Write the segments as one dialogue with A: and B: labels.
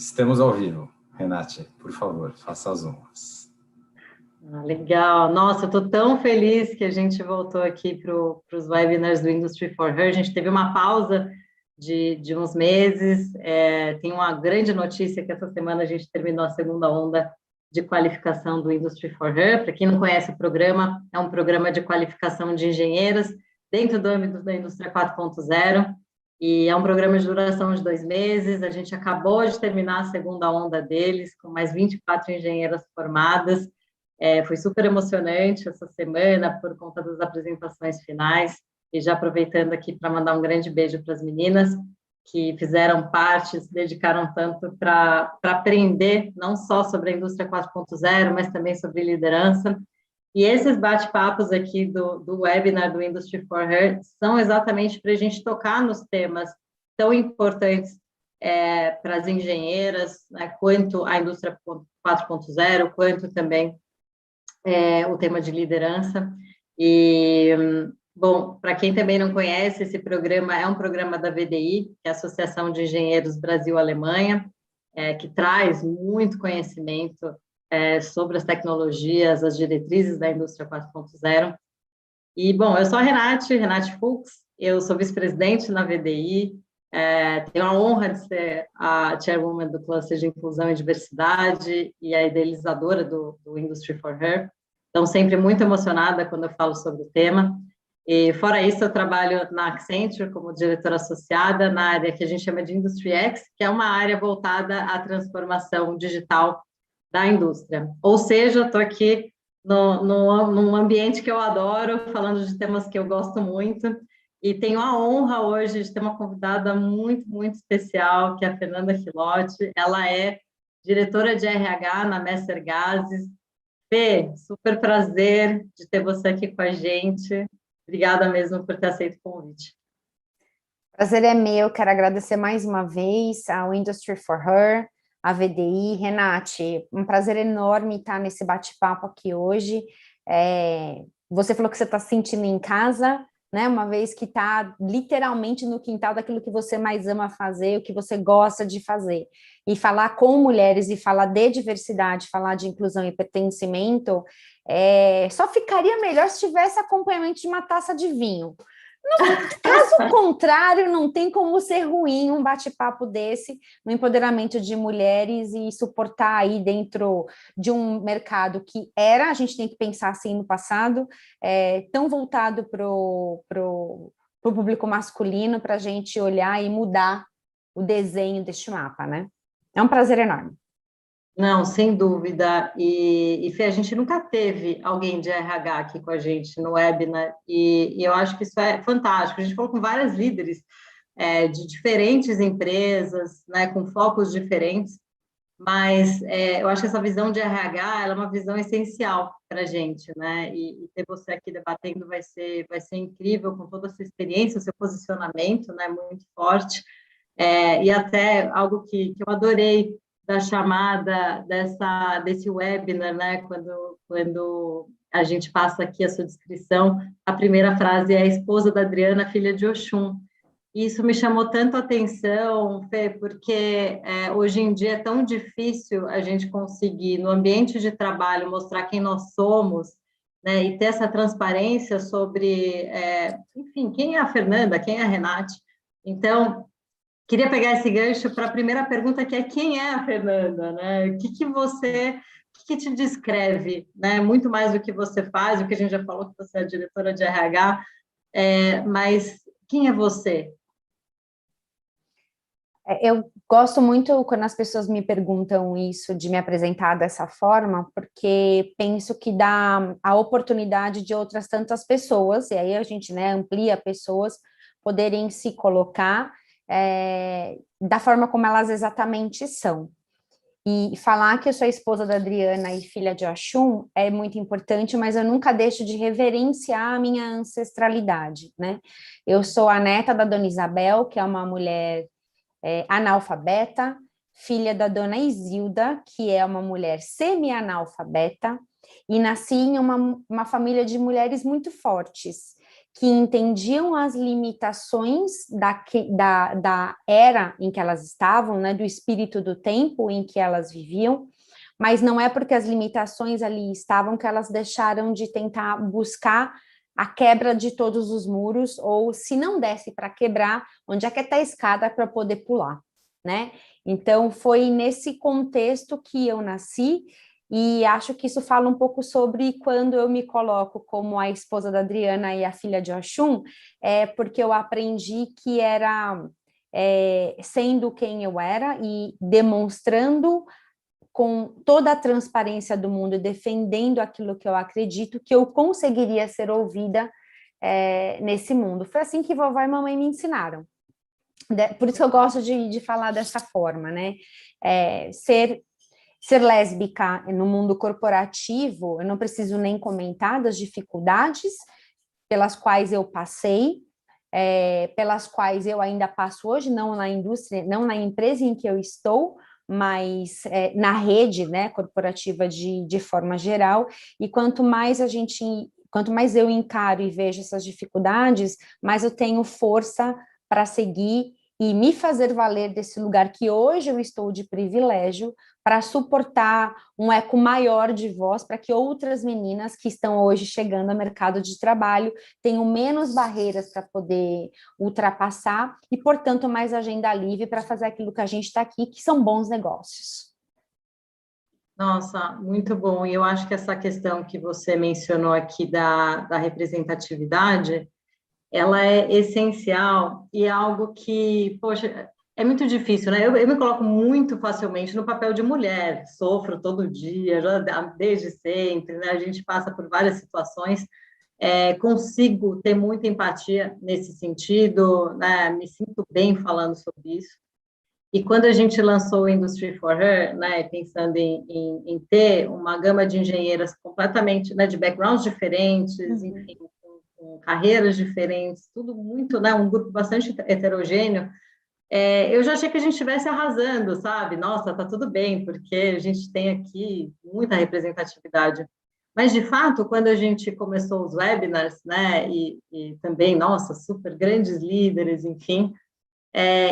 A: Estamos ao vivo. Renate, por favor, faça as honras.
B: Legal. Nossa, eu estou tão feliz que a gente voltou aqui para os webinars do Industry for Her. A gente teve uma pausa de uns meses. Tem uma grande notícia que essa semana a gente terminou a segunda onda de qualificação do Industry for Her. Para quem não conhece o programa, é um programa de qualificação de engenheiras dentro do âmbito da indústria 4.0. E é um programa de duração de 2 meses. A gente acabou de terminar a segunda onda deles, com mais 24 engenheiras formadas. Foi super emocionante essa semana, por conta das apresentações finais. E já aproveitando aqui para mandar um grande beijo para as meninas que fizeram parte, se dedicaram tanto para aprender, não só sobre a indústria 4.0, mas também sobre liderança. E esses bate-papos aqui do webinar do Industry for Her são exatamente para a gente tocar nos temas tão importantes para as engenheiras, né, quanto a indústria 4.0, quanto também o tema de liderança. E, bom, para quem também não conhece, esse programa é um programa da VDI, que é a Associação de Engenheiros Brasil-Alemanha, que traz muito conhecimento sobre as tecnologias, as diretrizes da indústria 4.0. E, bom, eu sou a Renate Fuchs, eu sou vice-presidente na VDI, tenho a honra de ser a chairwoman do Cluster de Inclusão e Diversidade e a idealizadora do Industry for Her. Então, sempre muito emocionada quando eu falo sobre o tema. E, fora isso, eu trabalho na Accenture como diretora associada na área que a gente chama de Industry X, que é uma área voltada à transformação digital da indústria. Ou seja, estou aqui num ambiente que eu adoro, falando de temas que eu gosto muito, e tenho a honra hoje de ter uma convidada muito, muito especial, que é a Fernanda Filotti. Ela é diretora de RH na Messer Gases. Fê, super prazer de ter você aqui com a gente. Obrigada mesmo por ter aceito o convite.
C: Prazer é meu, quero agradecer mais uma vez ao Industry for Her, a VDI. Renate, um prazer enorme estar nesse bate-papo aqui hoje. Você falou que você está se sentindo em casa, né? Uma vez que está literalmente no quintal daquilo que você mais ama fazer, o que você gosta de fazer. E falar com mulheres e falar de diversidade, falar de inclusão e pertencimento, só ficaria melhor se tivesse acompanhamento de uma taça de vinho. No caso contrário, não tem como ser ruim um bate-papo desse no empoderamento de mulheres e suportar aí dentro de um mercado que era, a gente tem que pensar assim no passado, tão voltado para o público masculino, para a gente olhar e mudar o desenho deste mapa, né? É um prazer enorme.
B: Não, sem dúvida. E Fê, a gente nunca teve alguém de RH aqui com a gente no webinar, e eu acho que isso é fantástico. A gente falou com várias líderes de diferentes empresas, né, com focos diferentes, mas eu acho que essa visão de RH ela é uma visão essencial para a gente, né? E ter você aqui debatendo vai ser incrível, com toda a sua experiência, o seu posicionamento, né, muito forte. E até algo que eu adorei da chamada desse webinar, né? Quando a gente passa aqui a sua descrição, a primeira frase é a esposa da Adriana, filha de Oxum. E isso me chamou tanto a atenção, Fê, porque hoje em dia é tão difícil a gente conseguir, no ambiente de trabalho, mostrar quem nós somos, né? E ter essa transparência sobre, enfim, quem é a Fernanda, quem é a Renate. Então, queria pegar esse gancho para a primeira pergunta, que é quem é a Fernanda, né? O que te descreve, né? Muito mais do que você faz, o que a gente já falou que você é diretora de RH, mas quem é você?
C: Eu gosto muito quando as pessoas me perguntam isso, de me apresentar dessa forma, porque penso que dá a oportunidade de outras tantas pessoas, e aí a gente, né, amplia pessoas poderem se colocar da forma como elas exatamente são. E falar que eu sou a esposa da Adriana e filha de Oxum é muito importante, mas eu nunca deixo de reverenciar a minha ancestralidade, né? Eu sou a neta da Dona Isabel, que é uma mulher analfabeta, filha da Dona Isilda, que é uma mulher semi-analfabeta, e nasci em uma família de mulheres muito fortes, que entendiam as limitações da era em que elas estavam, né, do espírito do tempo em que elas viviam, mas não é porque as limitações ali estavam que elas deixaram de tentar buscar a quebra de todos os muros, ou se não desse para quebrar, onde é que está a escada para poder pular, né? Então, foi nesse contexto que eu nasci, e acho que isso fala um pouco sobre quando eu me coloco como a esposa da Adriana e a filha de Oxum, porque eu aprendi que era sendo quem eu era e demonstrando com toda a transparência do mundo, defendendo aquilo que eu acredito, que eu conseguiria ser ouvida nesse mundo. Foi assim que vovó e mamãe me ensinaram. Por isso que eu gosto de falar dessa forma, né? Ser lésbica no mundo corporativo, eu não preciso nem comentar das dificuldades pelas quais eu passei, pelas quais eu ainda passo hoje, não na indústria, não na empresa em que eu estou, mas na rede, né, corporativa de forma geral, e quanto mais eu encaro e vejo essas dificuldades, mais eu tenho força para seguir e me fazer valer desse lugar que hoje eu estou de privilégio, para suportar um eco maior de voz, para que outras meninas que estão hoje chegando ao mercado de trabalho tenham menos barreiras para poder ultrapassar e, portanto, mais agenda livre para fazer aquilo que a gente está aqui, que são bons negócios.
B: Nossa, muito bom. E eu acho que essa questão que você mencionou aqui da representatividade, ela é essencial e é algo que, poxa, é muito difícil, né? Eu me coloco muito facilmente no papel de mulher, sofro todo dia, desde sempre, né? A gente passa por várias situações, consigo ter muita empatia nesse sentido, né? Me sinto bem falando sobre isso. E quando a gente lançou o Industry for Her, né, pensando em ter uma gama de engenheiras completamente, né, de backgrounds diferentes, enfim, com carreiras diferentes, tudo muito, né, um grupo bastante heterogêneo, eu já achei que a gente estivesse arrasando, sabe? Nossa, tá tudo bem, porque a gente tem aqui muita representatividade. Mas, de fato, quando a gente começou os webinars, né, e também, nossa, super grandes líderes, enfim,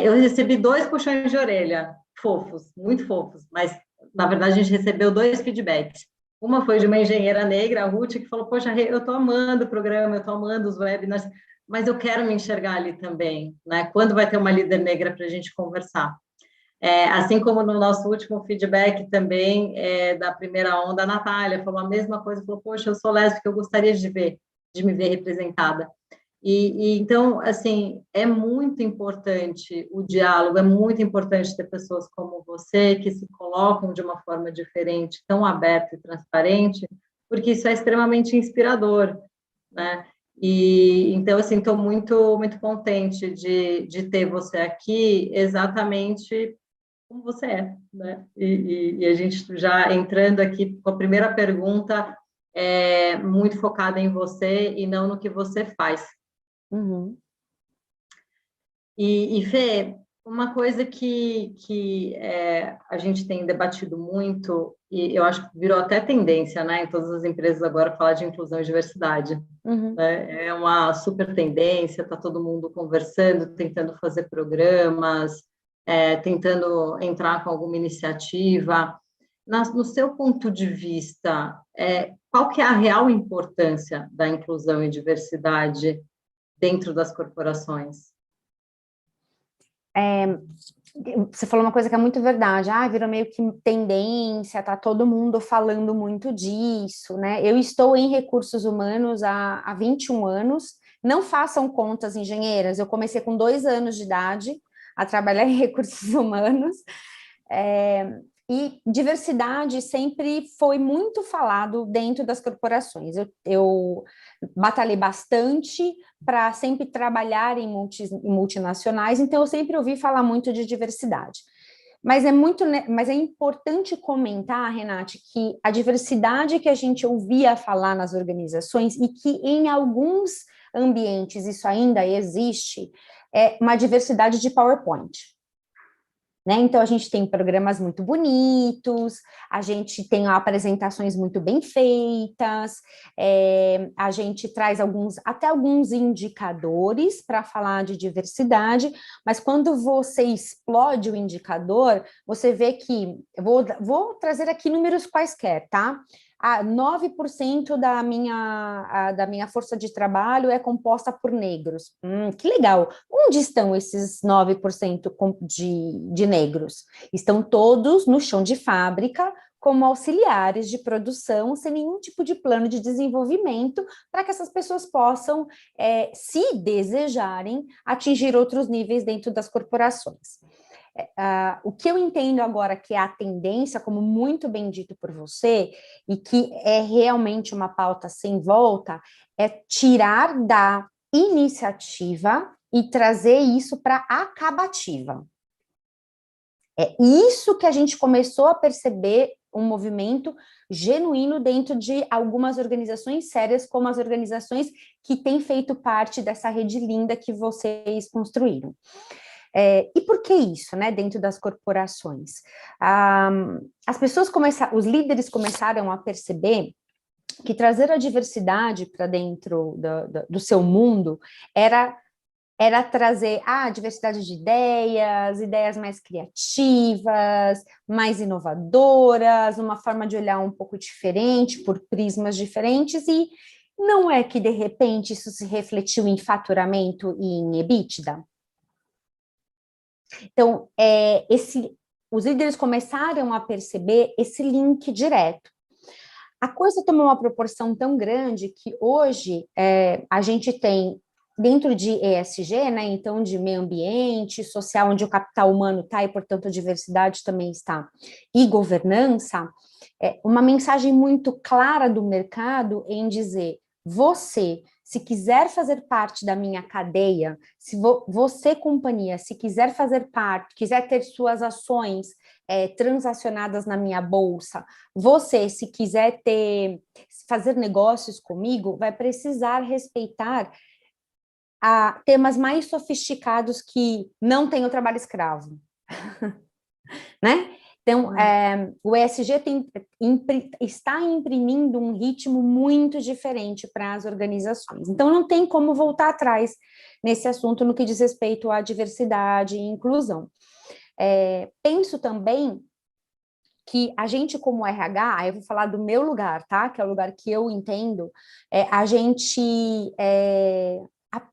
B: eu recebi 2 puxões de orelha, fofos, muito fofos, mas, na verdade, a gente recebeu 2 feedbacks. Uma foi de uma engenheira negra, a Ruth, que falou, poxa, eu estou amando o programa, eu estou amando os webinars, mas eu quero me enxergar ali também, né? Quando vai ter uma líder negra para a gente conversar? Assim como no nosso último feedback também, da primeira onda, a Natália falou a mesma coisa, falou, poxa, eu sou lésbica, eu gostaria de me ver representada. Então, assim, é muito importante o diálogo, é muito importante ter pessoas como você que se colocam de uma forma diferente, tão aberta e transparente, porque isso é extremamente inspirador, né? E então, assim, estou muito, muito contente de ter você aqui exatamente como você é, né? E a gente já entrando aqui com a primeira pergunta, muito focada em você e não no que você faz.
C: Uhum.
B: E Fê, uma coisa que a gente tem debatido muito, e eu acho que virou até tendência, né, em todas as empresas agora, falar de inclusão e diversidade.
C: Uhum.
B: Né? É uma super tendência, está todo mundo conversando, tentando fazer programas, tentando entrar com alguma iniciativa. No seu ponto de vista, qual que é a real importância da inclusão e diversidade dentro das corporações?
C: Você falou uma coisa que é muito verdade, virou meio que tendência, tá todo mundo falando muito disso, né? Eu estou em recursos humanos há 21 anos, não façam contas, engenheiras, eu comecei com 2 anos de idade a trabalhar em recursos humanos, e diversidade sempre foi muito falado dentro das corporações. Eu batalhei bastante para sempre trabalhar em multinacionais, então eu sempre ouvi falar muito de diversidade. Mas é importante comentar, Renate, que a diversidade que a gente ouvia falar nas organizações e que em alguns ambientes isso ainda existe, é uma diversidade de PowerPoint. né? Então, a gente tem programas muito bonitos, a gente tem apresentações muito bem feitas, a gente traz até alguns indicadores para falar de diversidade, mas quando você explode o indicador, você vê que, vou trazer aqui números quaisquer, tá? 9% da minha força de trabalho é composta por negros. Que legal! Onde estão esses 9% de negros? Estão todos no chão de fábrica, como auxiliares de produção, sem nenhum tipo de plano de desenvolvimento, para que essas pessoas possam, se desejarem, atingir outros níveis dentro das corporações. O que eu entendo agora que é a tendência, como muito bem dito por você, e que é realmente uma pauta sem volta, é tirar da iniciativa e trazer isso para a acabativa. É isso que a gente começou a perceber um movimento genuíno dentro de algumas organizações sérias, como as organizações que têm feito parte dessa rede linda que vocês construíram. E por que isso, né, dentro das corporações? Os líderes começaram a perceber que trazer a diversidade para dentro do seu mundo era trazer a diversidade de ideias mais criativas, mais inovadoras, uma forma de olhar um pouco diferente, por prismas diferentes, e não é que, de repente, isso se refletiu em faturamento e em EBITDA? Então, os líderes começaram a perceber esse link direto. A coisa tomou uma proporção tão grande que hoje a gente tem, dentro de ESG, né, então de meio ambiente, social, onde o capital humano está e, portanto, a diversidade também está, e governança, uma mensagem muito clara do mercado em dizer: você, se quiser fazer parte da minha cadeia, se você, companhia, se quiser fazer parte, quiser ter suas ações transacionadas na minha bolsa, você, se quiser fazer negócios comigo, vai precisar respeitar temas mais sofisticados que não tem o trabalho escravo, né? Então, o ESG está imprimindo um ritmo muito diferente para as organizações. Então, não tem como voltar atrás nesse assunto no que diz respeito à diversidade e inclusão. Penso também que a gente, como RH, aí eu vou falar do meu lugar, tá? Que é o lugar que eu entendo, a gente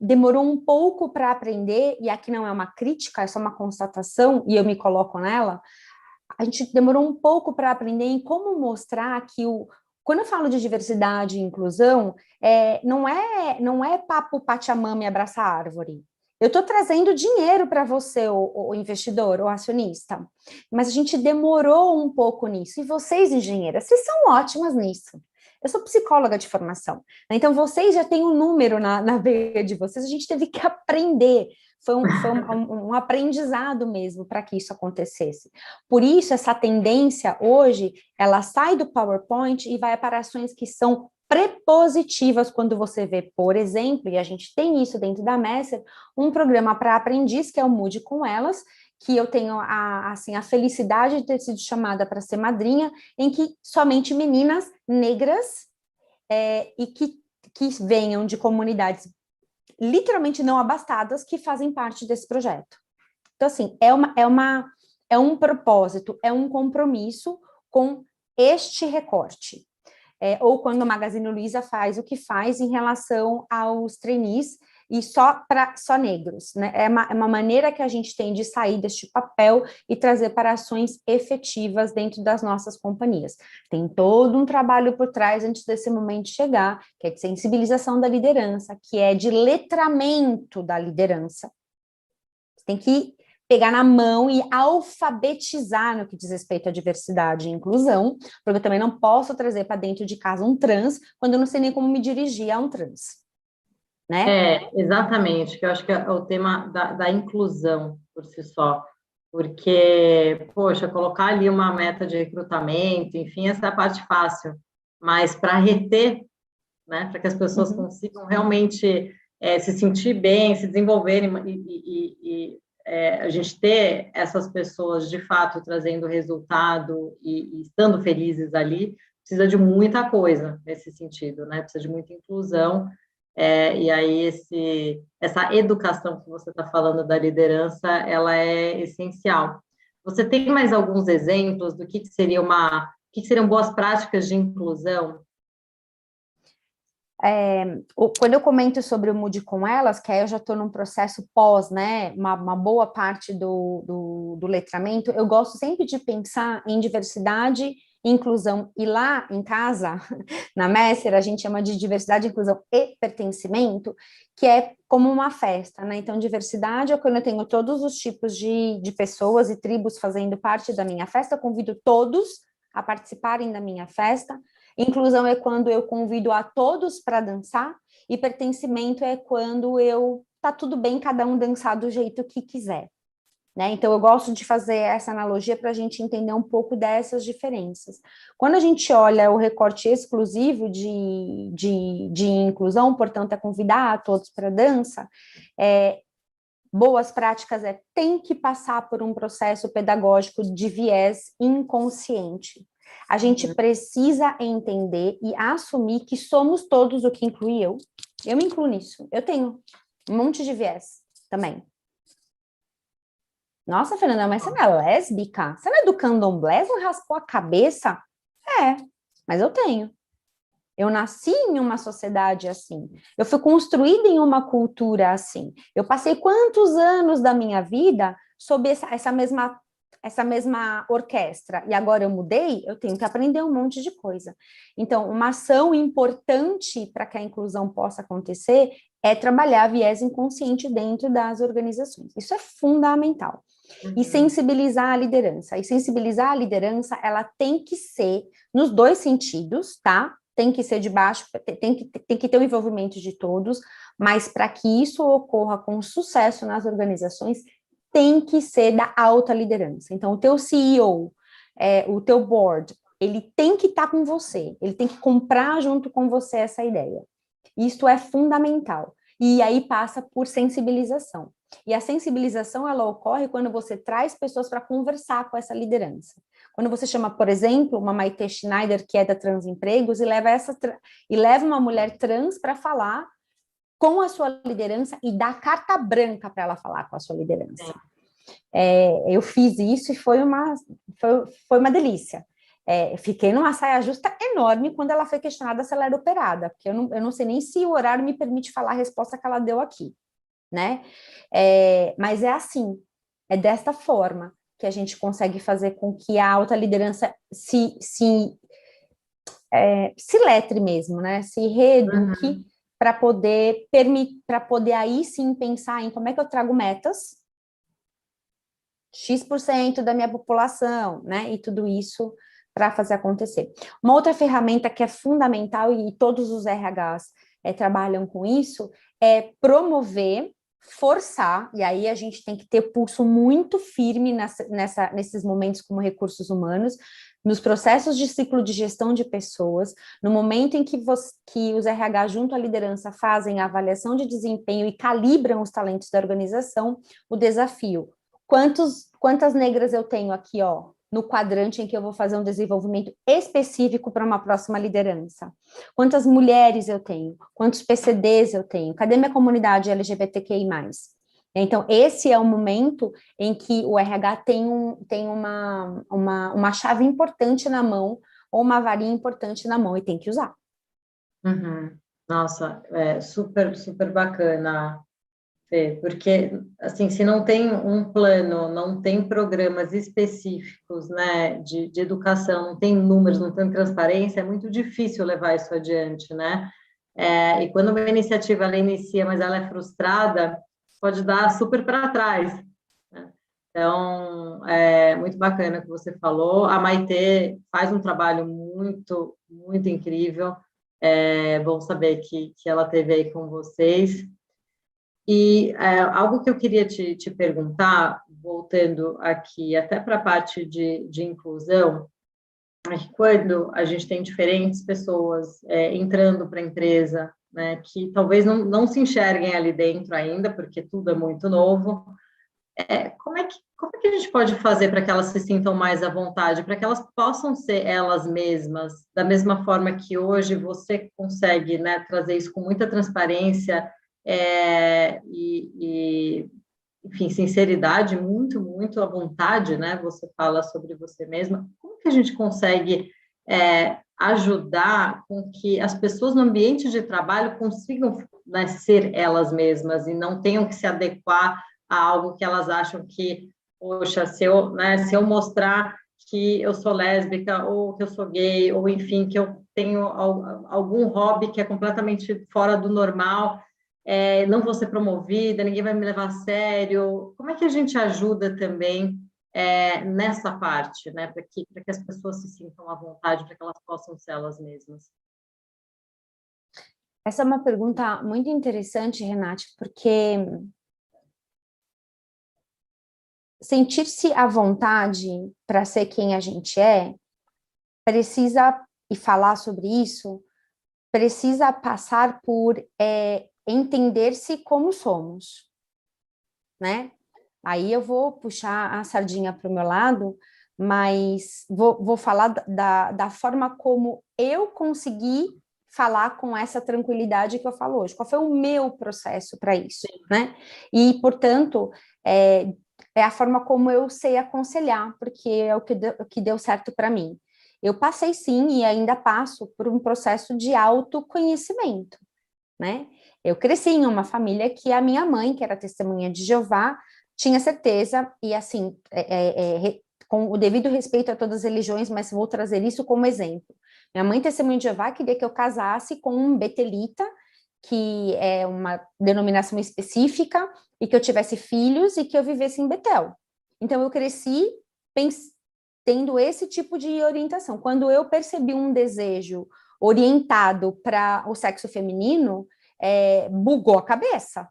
C: demorou um pouco para aprender, e aqui não é uma crítica, é só uma constatação, e eu me coloco nela. A gente demorou um pouco para aprender em como mostrar que quando eu falo de diversidade e inclusão, não é papo Pachamama e abraçar árvore. Eu estou trazendo dinheiro para você, o investidor, o acionista, mas a gente demorou um pouco nisso. E vocês, engenheiras, vocês são ótimas nisso. Eu sou psicóloga de formação, né? Então vocês já têm um número na veia de vocês, a gente teve que aprender. Foi um aprendizado mesmo para que isso acontecesse. Por isso, essa tendência hoje, ela sai do PowerPoint e vai para ações que são prepositivas, quando você vê, por exemplo, e a gente tem isso dentro da Messer, um programa para aprendiz, que é o Mude com Elas, que eu tenho a felicidade de ter sido chamada para ser madrinha, em que somente meninas negras e que venham de comunidades literalmente não abastadas que fazem parte desse projeto. Então, assim, é um propósito, é um compromisso com este recorte. Ou quando a Magazine Luiza faz o que faz em relação aos trainees e só negros, né? É uma maneira que a gente tem de sair deste papel e trazer para ações efetivas dentro das nossas companhias. Tem todo um trabalho por trás antes desse momento chegar, que é de sensibilização da liderança, que é de letramento da liderança. Você tem que pegar na mão e alfabetizar no que diz respeito à diversidade e inclusão, porque eu também não posso trazer para dentro de casa um trans, quando eu não sei nem como me dirigir a um trans, né?
B: Exatamente, que eu acho que é o tema da inclusão por si só, porque, poxa, colocar ali uma meta de recrutamento, enfim, essa é a parte fácil, mas para reter, né, para que as pessoas consigam realmente se sentir bem, se desenvolverem e a gente ter essas pessoas, de fato, trazendo resultado e estando felizes ali, precisa de muita coisa nesse sentido, né? Precisa de muita inclusão, e aí essa educação que você está falando da liderança, ela é essencial. Você tem mais alguns exemplos do que seriam boas práticas de inclusão?
C: Quando eu comento sobre o Mude com Elas, que aí eu já estou num processo pós, né, uma boa parte do letramento, eu gosto sempre de pensar em diversidade e inclusão, e lá em casa, na Messer, a gente chama de diversidade, inclusão e pertencimento, que é como uma festa, né, então diversidade é quando eu tenho todos os tipos de pessoas e tribos fazendo parte da minha festa, eu convido todos a participarem da minha festa. Inclusão é quando eu convido a todos para dançar, e pertencimento é quando tá tudo bem cada um dançar do jeito que quiser, né? Então, eu gosto de fazer essa analogia para a gente entender um pouco dessas diferenças. Quando a gente olha o recorte exclusivo de inclusão, portanto, é convidar a todos para dança, boas práticas tem que passar por um processo pedagógico de viés inconsciente. A gente precisa entender e assumir que somos todos, o que inclui eu. Eu me incluo nisso. Eu tenho um monte de viés também. Nossa, Fernanda, mas você não é lésbica? Você não é do candomblé? Você não raspou a cabeça? Mas eu tenho. Eu nasci em uma sociedade assim. Eu fui construída em uma cultura assim. Eu passei quantos anos da minha vida sob essa mesma orquestra, e agora eu mudei, eu tenho que aprender um monte de coisa. Então, uma ação importante para que a inclusão possa acontecer é trabalhar viés inconsciente dentro das organizações. Isso é fundamental. E sensibilizar a liderança. E sensibilizar a liderança, ela tem que ser nos dois sentidos, tá? Tem que ser de baixo, tem que ter o envolvimento de todos, mas para que isso ocorra com sucesso nas organizações, tem que ser da alta liderança. Então, o teu CEO, o teu board, ele tem que estar com você, ele tem que comprar junto com você essa ideia. Isso é fundamental. E aí passa por sensibilização. E a sensibilização, ela ocorre quando você traz pessoas para conversar com essa liderança. Quando você chama, por exemplo, uma Maite Schneider, que é da Transempregos, e leva uma mulher trans para falar com a sua liderança e dá carta branca para ela falar com a sua liderança. Eu fiz isso e foi uma delícia. Fiquei numa saia justa enorme quando ela foi questionada se ela era operada, porque eu não sei nem se o horário me permite falar a resposta que ela deu aqui, né? Mas é assim, é desta forma que a gente consegue fazer com que a alta liderança se letre mesmo, né? Se reeduque para poder aí sim pensar em como é que eu trago metas, X% da minha população, né? E tudo isso para fazer acontecer. Uma outra ferramenta que é fundamental, e todos os RHs trabalham com isso, é promover, forçar, e aí a gente tem que ter pulso muito firme nesses momentos como recursos humanos, nos processos de ciclo de gestão de pessoas, no momento em que os RH junto à liderança fazem a avaliação de desempenho e calibram os talentos da organização, o desafio. Quantas negras eu tenho aqui, ó, no quadrante em que eu vou fazer um desenvolvimento específico para uma próxima liderança? Quantas mulheres eu tenho? Quantos PCDs eu tenho? Cadê minha comunidade LGBTQI+. Então, esse é o momento em que o RH tem uma chave importante na mão, ou uma varinha importante na mão, e tem que usar.
B: Nossa, super, super bacana, Fê, porque, assim, se não tem um plano, não tem programas específicos, né, de educação, não tem números, não tem transparência, é muito difícil levar isso adiante, né? E quando uma iniciativa, ela inicia, mas ela é frustrada, pode dar super para trás, né? Então, é muito bacana o que você falou. A Maite faz um trabalho muito, muito incrível. É bom saber que ela esteve aí com vocês. E algo que eu queria te perguntar, voltando aqui até para a parte de inclusão, é que quando a gente tem diferentes pessoas entrando para a empresa, né, que talvez não se enxerguem ali dentro ainda, porque tudo é muito novo, como é que a gente pode fazer para que elas se sintam mais à vontade, para que elas possam ser elas mesmas, da mesma forma que hoje você consegue, né, trazer isso com muita transparência enfim, sinceridade, muito, muito à vontade, né? Você fala sobre você mesma. Como que a gente consegue ajudar com que as pessoas no ambiente de trabalho consigam, né, ser elas mesmas e não tenham que se adequar a algo que elas acham que, poxa, se eu mostrar que eu sou lésbica, ou que eu sou gay, ou enfim, que eu tenho algum hobby que é completamente fora do normal, não vou ser promovida, ninguém vai me levar a sério. Como é que a gente ajuda também nessa parte, né, para que as pessoas se sintam à vontade, para que elas possam ser elas mesmas?
C: Essa é uma pergunta muito interessante, Renate, porque sentir-se à vontade para ser quem a gente precisa, e falar sobre isso, precisa passar por entender-se como somos, né? Aí eu vou puxar a sardinha para o meu lado, mas vou falar da forma como eu consegui falar com essa tranquilidade que eu falo hoje. Qual foi o meu processo para isso, né? E, portanto, é a forma como eu sei aconselhar, porque é o que deu certo para mim. Eu passei, sim, e ainda passo por um processo de autoconhecimento, né? Eu cresci em uma família que a minha mãe, que era testemunha de Jeová, tinha certeza, e assim, com o devido respeito a todas as religiões, mas vou trazer isso como exemplo. Minha mãe, testemunha de Jeová, queria que eu casasse com um betelita, que é uma denominação específica, e que eu tivesse filhos e que eu vivesse em Betel. Então, eu cresci tendo esse tipo de orientação. Quando eu percebi um desejo orientado para o sexo feminino, bugou a cabeça.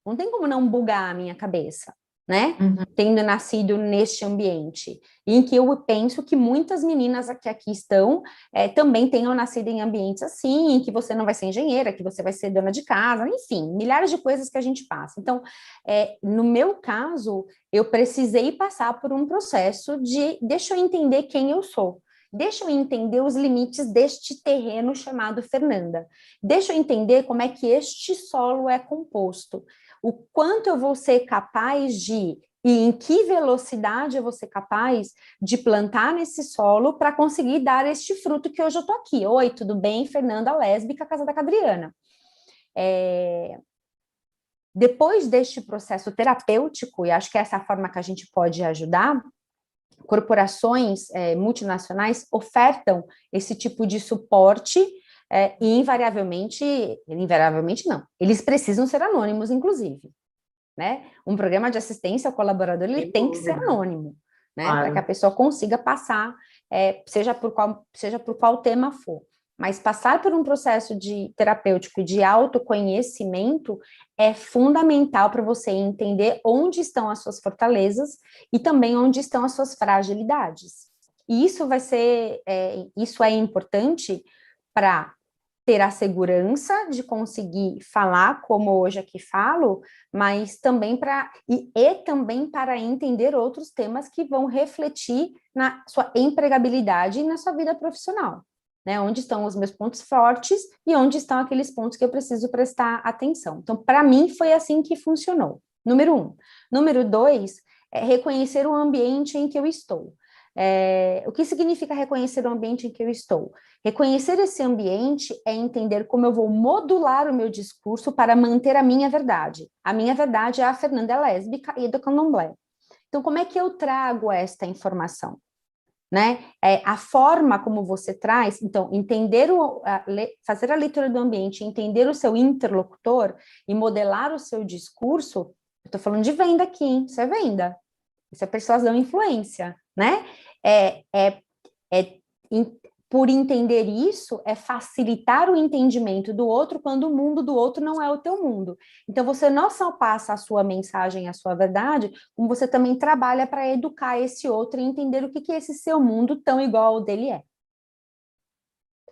C: Não tem como não bugar a minha cabeça, né?
B: Uhum.
C: Tendo nascido neste ambiente, em que eu penso que muitas meninas que aqui estão também tenham nascido em ambientes assim, em que você não vai ser engenheira, que você vai ser dona de casa, enfim, milhares de coisas que a gente passa. Então, no meu caso, eu precisei passar por um processo de deixa eu entender quem eu sou. Deixa eu entender os limites deste terreno chamado Fernanda. Deixa eu entender como é que este solo é composto. O quanto eu vou ser capaz e em que velocidade eu vou ser capaz de plantar nesse solo para conseguir dar este fruto que hoje eu estou aqui. Oi, tudo bem? Fernanda, lésbica, casada com a Adriana. Depois deste processo terapêutico, e acho que essa é a forma que a gente pode ajudar, corporações multinacionais ofertam esse tipo de suporte e invariavelmente não, eles precisam ser anônimos, inclusive, né? Um programa de assistência ao colaborador, ele tem que ser anônimo, né? Claro. Para que a pessoa consiga passar, seja por qual tema for. Mas passar por um processo de terapêutico de autoconhecimento é fundamental para você entender onde estão as suas fortalezas e também onde estão as suas fragilidades. E isso isso é importante para ter a segurança de conseguir falar como hoje aqui falo, mas também também para entender outros temas que vão refletir na sua empregabilidade e na sua vida profissional. Né, onde estão os meus pontos fortes e onde estão aqueles pontos que eu preciso prestar atenção. Então, para mim, foi assim que funcionou. Número 1. Número 2, reconhecer o ambiente em que eu estou. O que significa reconhecer o ambiente em que eu estou? Reconhecer esse ambiente é entender como eu vou modular o meu discurso para manter a minha verdade. A minha verdade é a Fernanda lésbica e do candomblé. Então, como é que eu trago esta informação? Né? A forma como você traz, então, fazer a leitura do ambiente, entender o seu interlocutor e modelar o seu discurso, eu estou falando de venda aqui, hein? Isso é venda, isso é persuasão e influência, né? Por entender isso, é facilitar o entendimento do outro quando o mundo do outro não é o teu mundo. Então, você não só passa a sua mensagem, a sua verdade, como você também trabalha para educar esse outro e entender o que esse seu mundo tão igual ao dele é.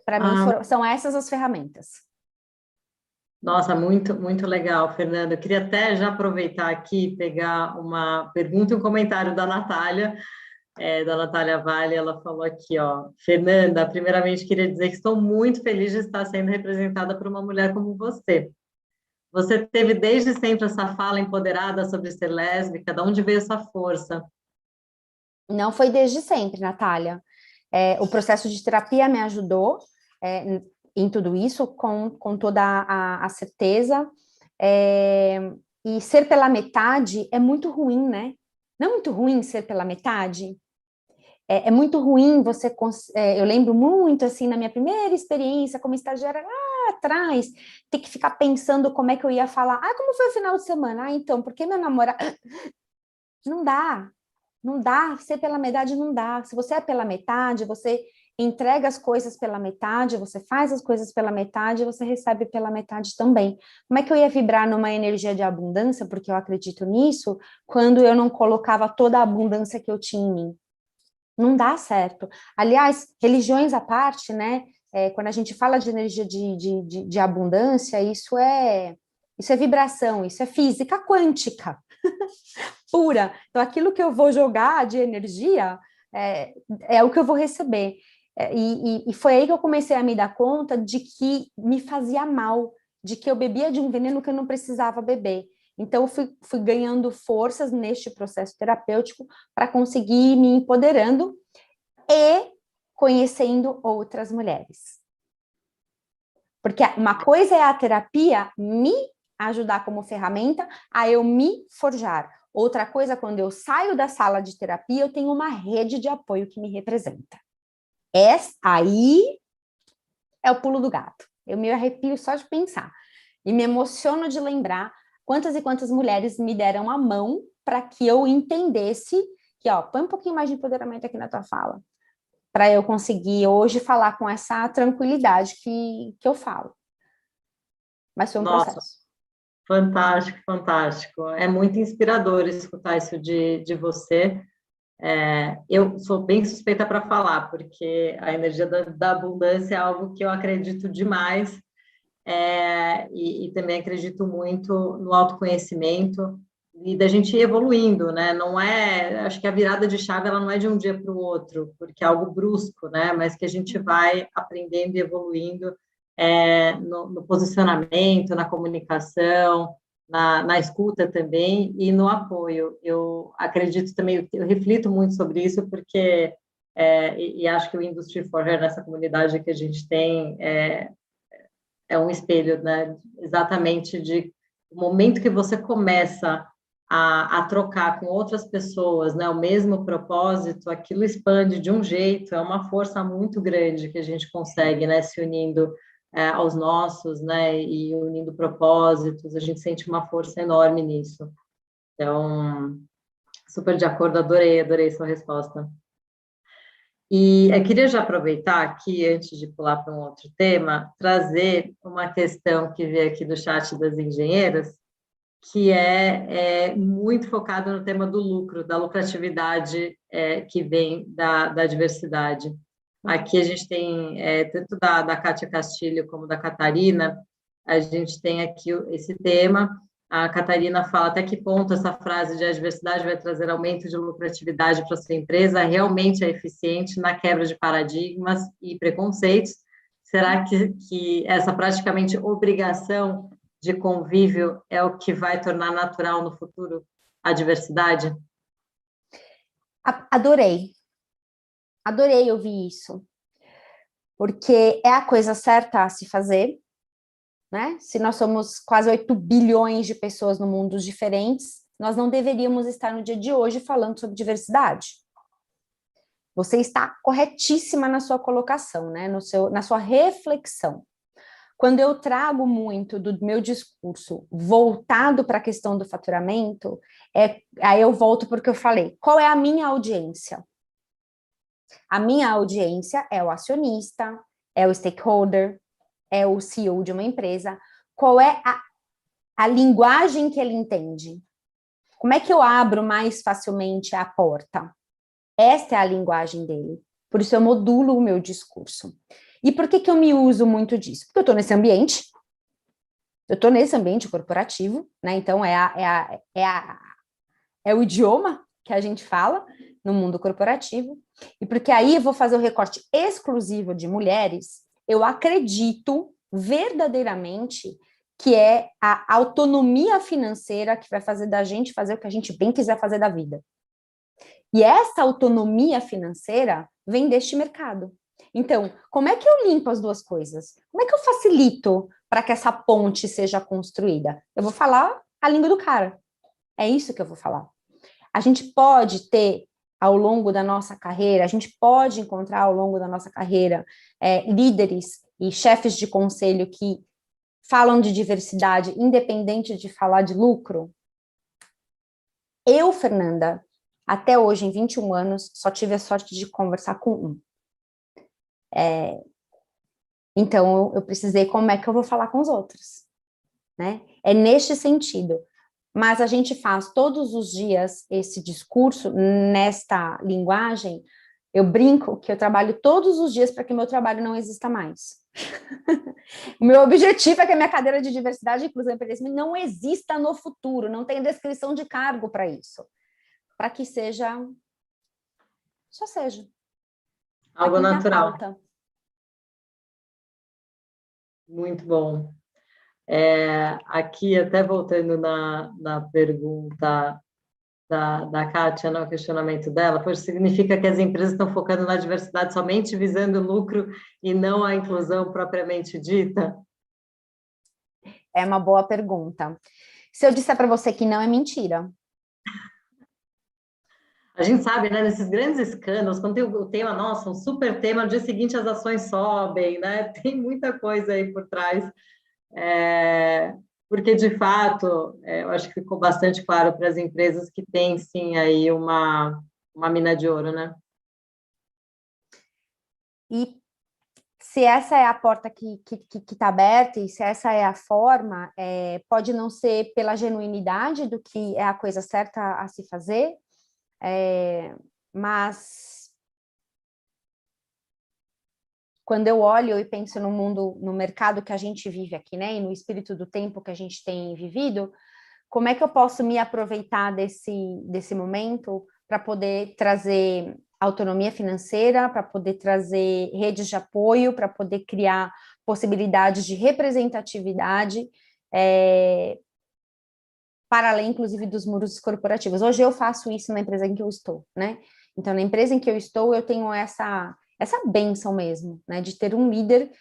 C: Para mim, são essas as ferramentas.
B: Nossa, muito, muito legal, Fernanda. Eu queria até já aproveitar aqui e pegar uma pergunta e um comentário da Natália Vale. Ela falou aqui, ó, Fernanda, primeiramente queria dizer que estou muito feliz de estar sendo representada por uma mulher como você. Você teve desde sempre essa fala empoderada sobre ser lésbica, de onde veio essa força?
C: Não foi desde sempre, Natália. O processo de terapia me ajudou em tudo isso, com toda a certeza. E ser pela metade é muito ruim, né? Não é muito ruim ser pela metade? É muito ruim você... eu lembro muito, assim, na minha primeira experiência como estagiária lá atrás, ter que ficar pensando como é que eu ia falar. Ah, como foi o final de semana? Ah, então, porque meu namorado... Não dá. Não dá, ser pela metade não dá. Se você é pela metade, você entrega as coisas pela metade, você faz as coisas pela metade, você recebe pela metade também. Como é que eu ia vibrar numa energia de abundância, porque eu acredito nisso, quando eu não colocava toda a abundância que eu tinha em mim? Não dá certo. Aliás, religiões à parte, né? Quando a gente fala de energia de abundância, isso é vibração, isso é física quântica pura. Então, aquilo que eu vou jogar de energia é o que eu vou receber. E foi aí que eu comecei a me dar conta de que me fazia mal, de que eu bebia de um veneno que eu não precisava beber. Então, eu fui ganhando forças neste processo terapêutico para conseguir ir me empoderando e conhecendo outras mulheres. Porque uma coisa é a terapia me ajudar como ferramenta a eu me forjar. Outra coisa, quando eu saio da sala de terapia, eu tenho uma rede de apoio que me representa. Aí é o pulo do gato. Eu me arrepio só de pensar. E me emociono de lembrar quantas e quantas mulheres me deram a mão para que eu entendesse que, ó, põe um pouquinho mais de empoderamento aqui na tua fala, para eu conseguir hoje falar com essa tranquilidade que eu falo. Mas foi um
B: Nossa,
C: processo.
B: fantástico, fantástico. É muito inspirador escutar isso de você. Eu sou bem suspeita para falar, porque a energia da abundância é algo que eu acredito demais, e também acredito muito no autoconhecimento e da gente ir evoluindo, né? Não é, acho que a virada de chave ela não é de um dia para o outro, porque é algo brusco, né? Mas que a gente vai aprendendo e evoluindo no posicionamento, na comunicação, na escuta também e no apoio. Eu acredito também, eu reflito muito sobre isso, porque, e acho que o Industry for Her, nessa comunidade que a gente tem, é um espelho, né? Exatamente de o momento que você começa a trocar com outras pessoas, né, o mesmo propósito, aquilo expande de um jeito, é uma força muito grande que a gente consegue, né, se unindo aos nossos, né, e unindo propósitos, a gente sente uma força enorme nisso. Então, super de acordo, adorei sua resposta. E eu queria já aproveitar aqui, antes de pular para um outro tema, trazer uma questão que veio aqui do chat das engenheiras, que é muito focado no tema do lucro, da lucratividade que vem da diversidade. Aqui a gente tem, tanto da Kátia Castilho como da Catarina, a gente tem aqui esse tema. A Catarina fala até que ponto essa frase de a diversidade vai trazer aumento de lucratividade para sua empresa realmente é eficiente na quebra de paradigmas e preconceitos. Será que essa praticamente obrigação de convívio é o que vai tornar natural no futuro a diversidade?
C: Adorei ouvir isso, porque é a coisa certa a se fazer, né? Se nós somos quase 8 bilhões de pessoas no mundo diferentes, nós não deveríamos estar no dia de hoje falando sobre diversidade. Você está corretíssima na sua colocação, né? Na sua reflexão. Quando eu trago muito do meu discurso voltado para a questão do faturamento, aí eu volto porque eu falei, qual é a minha audiência? A minha audiência é o acionista, é o stakeholder, é o CEO de uma empresa. Qual é a linguagem que ele entende? Como é que eu abro mais facilmente a porta? Esta é a linguagem dele. Por isso eu modulo o meu discurso. E por que eu me uso muito disso? Porque eu estou nesse ambiente, Eu estou nesse ambiente corporativo, né? Então é o idioma que a gente fala no mundo corporativo, e porque aí eu vou fazer o recorte exclusivo de mulheres, eu acredito verdadeiramente que é a autonomia financeira que vai fazer da gente fazer o que a gente bem quiser fazer da vida. E essa autonomia financeira vem deste mercado. Então, como é que eu limpo as duas coisas? Como é que eu facilito para que essa ponte seja construída? Eu vou falar a língua do cara. É isso que eu vou falar. A gente pode ter, ao longo da nossa carreira, a gente pode encontrar ao longo da nossa carreira líderes e chefes de conselho que falam de diversidade, independente de falar de lucro. Eu, Fernanda, até hoje, em 21 anos, só tive a sorte de conversar com um. Então, eu precisei, como é que eu vou falar com os outros? Né? É neste sentido. Mas a gente faz todos os dias esse discurso nesta linguagem. Eu brinco que eu trabalho todos os dias para que meu trabalho não exista mais. O meu objetivo é que a minha cadeira de diversidade, inclusão e empreendedorismo não exista no futuro, não tenha descrição de cargo para isso. Para que seja, só seja.
B: Algo natural.
C: Pauta.
B: Muito bom. Aqui, até voltando na pergunta da Kátia, no questionamento dela, pois significa que as empresas estão focando na diversidade somente visando o lucro e não a inclusão propriamente dita?
C: É uma boa pergunta. Se eu disser para você que não, é mentira.
B: A gente sabe, né, nesses grandes escândalos, quando tem o tema, nossa, um super tema, no dia seguinte as ações sobem, né? Tem muita coisa aí por trás. Porque, de fato, eu acho que ficou bastante claro para as empresas que tem, sim, aí uma mina de ouro, né?
C: E se essa é a porta que está aberta e se essa é a forma, pode não ser pela genuinidade do que é a coisa certa a se fazer, mas quando eu olho e penso no mundo, no mercado que a gente vive aqui, né, e no espírito do tempo que a gente tem vivido, como é que eu posso me aproveitar desse momento para poder trazer autonomia financeira, para poder trazer redes de apoio, para poder criar possibilidades de representatividade, para além, inclusive, dos muros corporativos. Hoje eu faço isso na empresa em que eu estou, né? Então, na empresa em que eu estou, eu tenho essa bênção mesmo, né? De ter um líder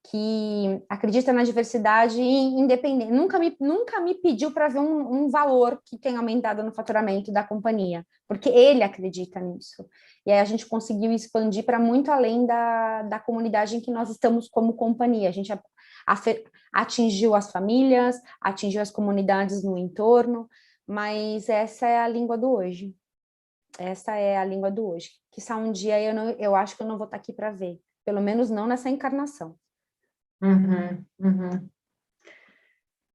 C: que acredita na diversidade independente. Nunca me pediu para ver um valor que tenha aumentado no faturamento da companhia, porque ele acredita nisso. E aí a gente conseguiu expandir para muito além da comunidade em que nós estamos como companhia. A gente atingiu as famílias, atingiu as comunidades no entorno, mas essa é a língua do hoje. Essa é a língua do hoje. Que só um dia eu acho que eu não vou estar aqui para ver, pelo menos não nessa encarnação.
B: Uhum, uhum.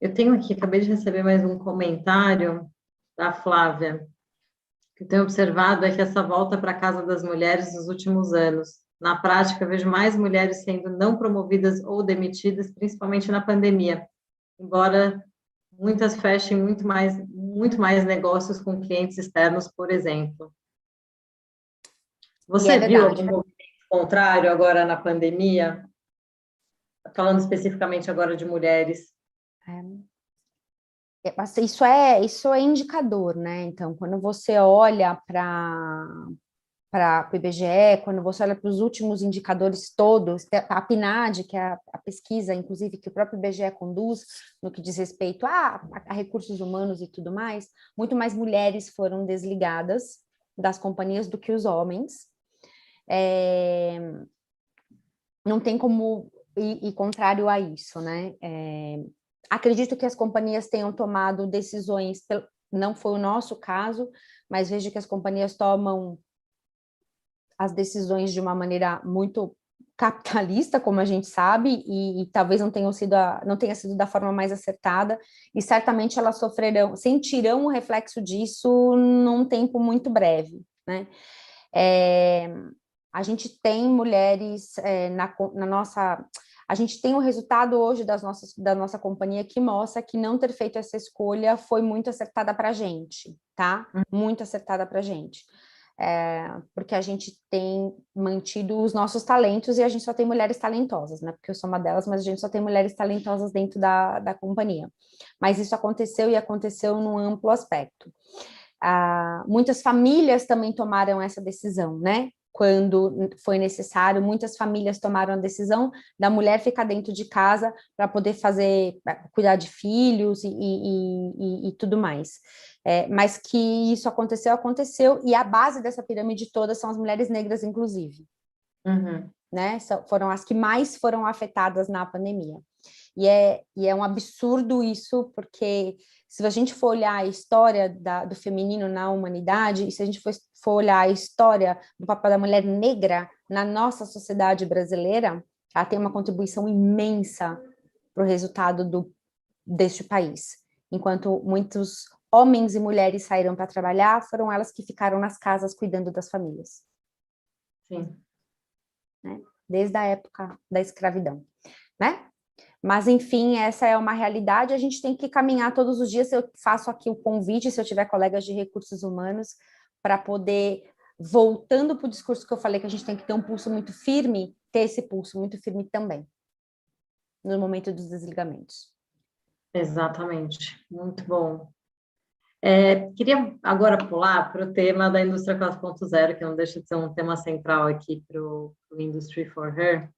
B: Eu tenho aqui, acabei de receber mais um comentário da Flávia. O que eu tenho observado é que essa volta para a casa das mulheres nos últimos anos. Na prática, eu vejo mais mulheres sendo não promovidas ou demitidas, principalmente na pandemia, embora muitas fechem muito mais negócios com clientes externos, por exemplo. Você viu algum movimento contrário agora na pandemia? Falando especificamente agora de mulheres.
C: Isso é indicador, né? Então, quando você olha para o IBGE, quando você olha para os últimos indicadores todos, a PNAD, que é a pesquisa, inclusive, que o próprio IBGE conduz, no que diz respeito a recursos humanos e tudo mais, muito mais mulheres foram desligadas das companhias do que os homens. Não tem como ir contrário a isso, né? Acredito que as companhias tenham tomado decisões, não foi o nosso caso, mas vejo que as companhias tomam as decisões de uma maneira muito capitalista, como a gente sabe, e talvez não tenha sido da forma mais acertada, e certamente elas sentirão o reflexo disso num tempo muito breve, né? A gente tem mulheres na nossa... A gente tem o resultado hoje da nossa companhia que mostra que não ter feito essa escolha foi muito acertada para a gente, tá? Muito acertada para a gente. Porque a gente tem mantido os nossos talentos e a gente só tem mulheres talentosas, né? Porque eu sou uma delas, mas a gente só tem mulheres talentosas dentro da companhia. Mas isso aconteceu e aconteceu num amplo aspecto. Muitas famílias também tomaram essa decisão, né? Quando foi necessário, muitas famílias tomaram a decisão da mulher ficar dentro de casa para poder cuidar de filhos e tudo mais. Mas que isso aconteceu, e a base dessa pirâmide toda são as mulheres negras, inclusive.
B: Uhum.
C: Né? Foram as que mais foram afetadas na pandemia. E é um absurdo isso, porque se a gente for olhar a história do feminino na humanidade, e se a gente for olhar a história do papel da mulher negra na nossa sociedade brasileira, ela tem uma contribuição imensa para o resultado deste país. Enquanto muitos homens e mulheres saíram para trabalhar, foram elas que ficaram nas casas cuidando das famílias.
B: Sim.
C: Né? Desde a época da escravidão, né? Mas, enfim, essa é uma realidade, a gente tem que caminhar todos os dias. Eu faço aqui o convite, se eu tiver colegas de recursos humanos, para poder, voltando para o discurso que eu falei, que a gente tem que ter um pulso muito firme, ter esse pulso muito firme também, no momento dos desligamentos.
B: Exatamente, muito bom. Queria agora pular para o tema da indústria 4.0, que não deixa de ser um tema central aqui para o Industry for Her.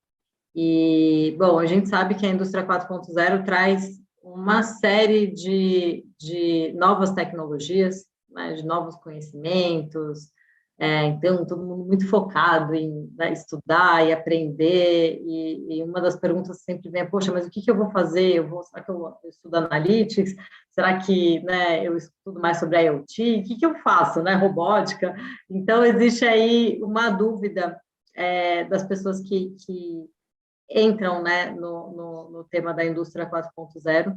B: E, bom, a gente sabe que a indústria 4.0 traz uma série de novas tecnologias, né, de novos conhecimentos, então todo mundo muito focado em, né, estudar e aprender, e uma das perguntas que sempre vem é, poxa, mas o que eu vou fazer? Será que eu estudo Analytics? Será que, né, eu estudo mais sobre IoT? O que eu faço, né, robótica? Então, existe aí uma dúvida das pessoas que entram, né, no tema da indústria 4.0.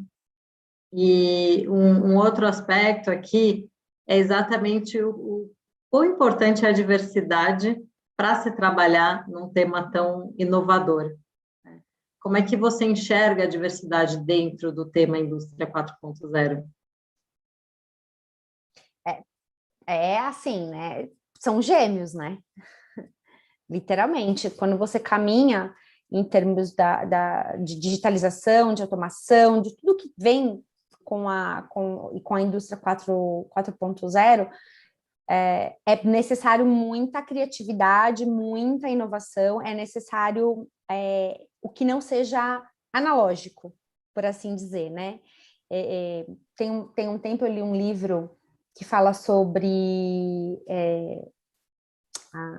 B: E um outro aspecto aqui é exatamente o quão importante é a diversidade para se trabalhar num tema tão inovador. Como é que você enxerga a diversidade dentro do tema indústria 4.0?
C: É assim, né? São gêmeos, né? Literalmente, quando você caminha em termos de digitalização, de automação, de tudo que vem com a indústria 4.0, é necessário muita criatividade, muita inovação, é necessário o que não seja analógico, por assim dizer, né? Tem um tempo eu li um livro que fala sobre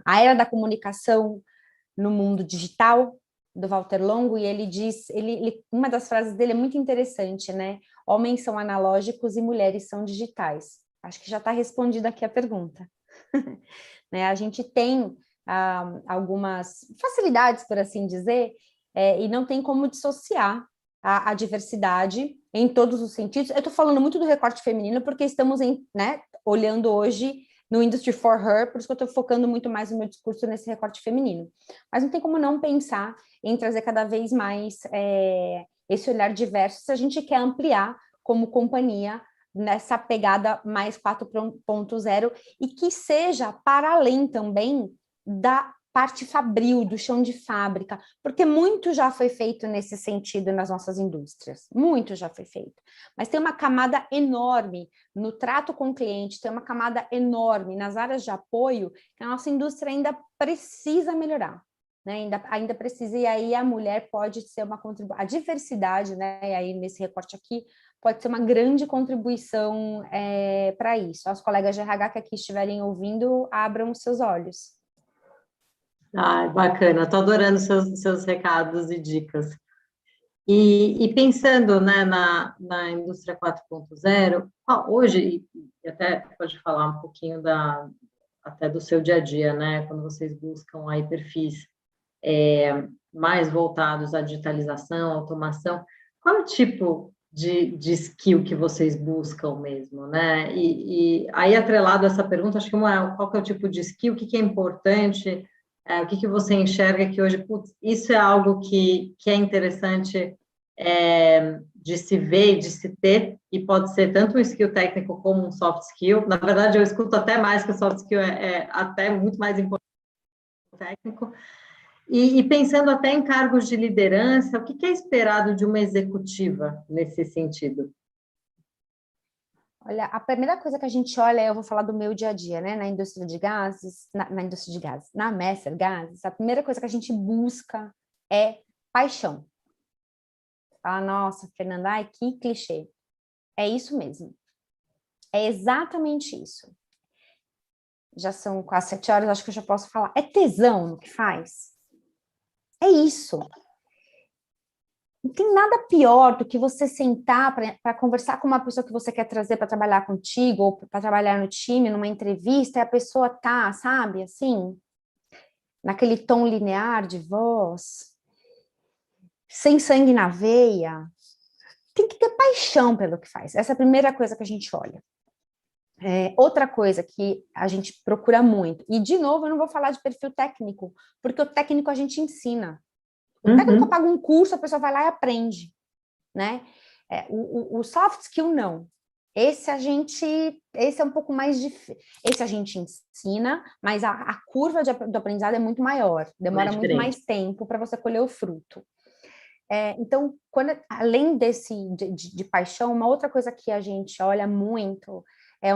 C: a era da comunicação no mundo digital, do Walter Longo, e ele diz, uma das frases dele é muito interessante, né? Homens são analógicos e mulheres são digitais. Acho que já está respondida aqui a pergunta. Né? A gente tem algumas facilidades, por assim dizer, e não tem como dissociar a diversidade em todos os sentidos. Eu estou falando muito do recorte feminino porque estamos né, olhando hoje no Industry for Her, por isso que eu estou focando muito mais o meu discurso nesse recorte feminino. Mas não tem como não pensar em trazer cada vez mais esse olhar diverso se a gente quer ampliar como companhia nessa pegada mais 4.0 e que seja para além também da parte fabril, do chão de fábrica, porque muito já foi feito nesse sentido nas nossas indústrias, muito já foi feito, mas tem uma camada enorme no trato com o cliente, tem uma camada enorme nas áreas de apoio que a nossa indústria ainda precisa melhorar, né? Ainda precisa, e aí a mulher pode ser uma contribuição, a diversidade, né? E aí nesse recorte aqui, pode ser uma grande contribuição para isso. Os colegas de RH que aqui estiverem ouvindo, abram os seus olhos.
B: Bacana, estou adorando seus recados e dicas. E pensando, né, na indústria 4.0, hoje, e até pode falar um pouquinho até do seu dia a dia, né, quando vocês buscam aí perfis mais voltados à digitalização, automação, qual é o tipo de skill que vocês buscam mesmo, né? E aí, atrelado a essa pergunta, acho que qual que é o tipo de skill, o que é importante O que você enxerga que hoje, putz, isso é algo que é interessante de se ver e de se ter, e pode ser tanto um skill técnico como um soft skill. Na verdade, eu escuto até mais que o soft skill é até muito mais importante que o técnico. E pensando até em cargos de liderança, o que é esperado de uma executiva nesse sentido?
C: Olha, a primeira coisa que a gente olha, eu vou falar do meu dia a dia, né? Na indústria de gases, na indústria de gases, na Messer Gases, a primeira coisa que a gente busca é paixão. Fala, nossa, Fernanda, ai, que clichê. É isso mesmo. É exatamente isso. Já são quase 7 horas, acho que eu já posso falar. É tesão no que faz? É isso. Não tem nada pior do que você sentar para conversar com uma pessoa que você quer trazer para trabalhar contigo, ou para trabalhar no time, numa entrevista, e a pessoa tá, sabe, assim, naquele tom linear de voz, sem sangue na veia. Tem que ter paixão pelo que faz. Essa é a primeira coisa que a gente olha. Outra coisa que a gente procura muito, e de novo eu não vou falar de perfil técnico, porque o técnico a gente ensina. O técnico paga um curso, a pessoa vai lá e aprende, né? O soft skill não. Esse é um pouco mais difícil. Esse a gente ensina, mas a curva do aprendizado é muito maior, demora muito mais tempo para você colher o fruto. Então, além de paixão, uma outra coisa que a gente olha muito é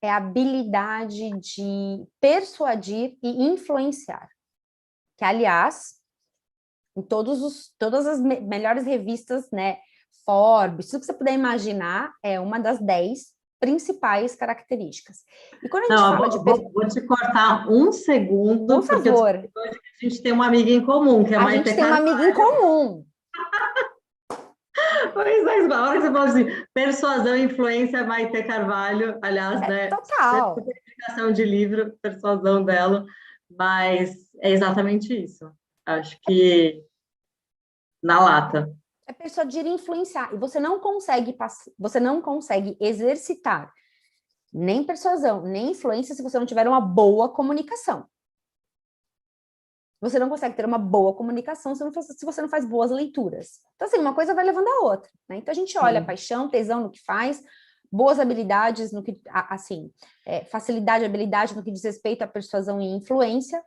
C: a habilidade de persuadir e influenciar. Que, aliás, em todas as melhores revistas, né, Forbes, tudo que você puder imaginar, é uma das 10 principais características. E quando a gente fala de...
B: Vou te cortar um segundo,
C: por favor.
B: Porque a gente tem uma amiga em comum, que é a Maite
C: Carvalho. A gente tem uma amiga em comum.
B: Pois é, a hora que você falou assim, persuasão e influência, Maite Carvalho, aliás, né?
C: Total.
B: Publicação de livro, persuasão dela, mas é exatamente isso. Acho que na lata.
C: É persuadir e influenciar. E você não consegue exercitar nem persuasão, nem influência se você não tiver uma boa comunicação. Você não consegue ter uma boa comunicação se você não faz boas leituras. Então, assim, uma coisa vai levando a outra, né? Então, a gente olha paixão, tesão no que faz, boas habilidades no que, assim, facilidade, habilidade no que diz respeito à persuasão e influência,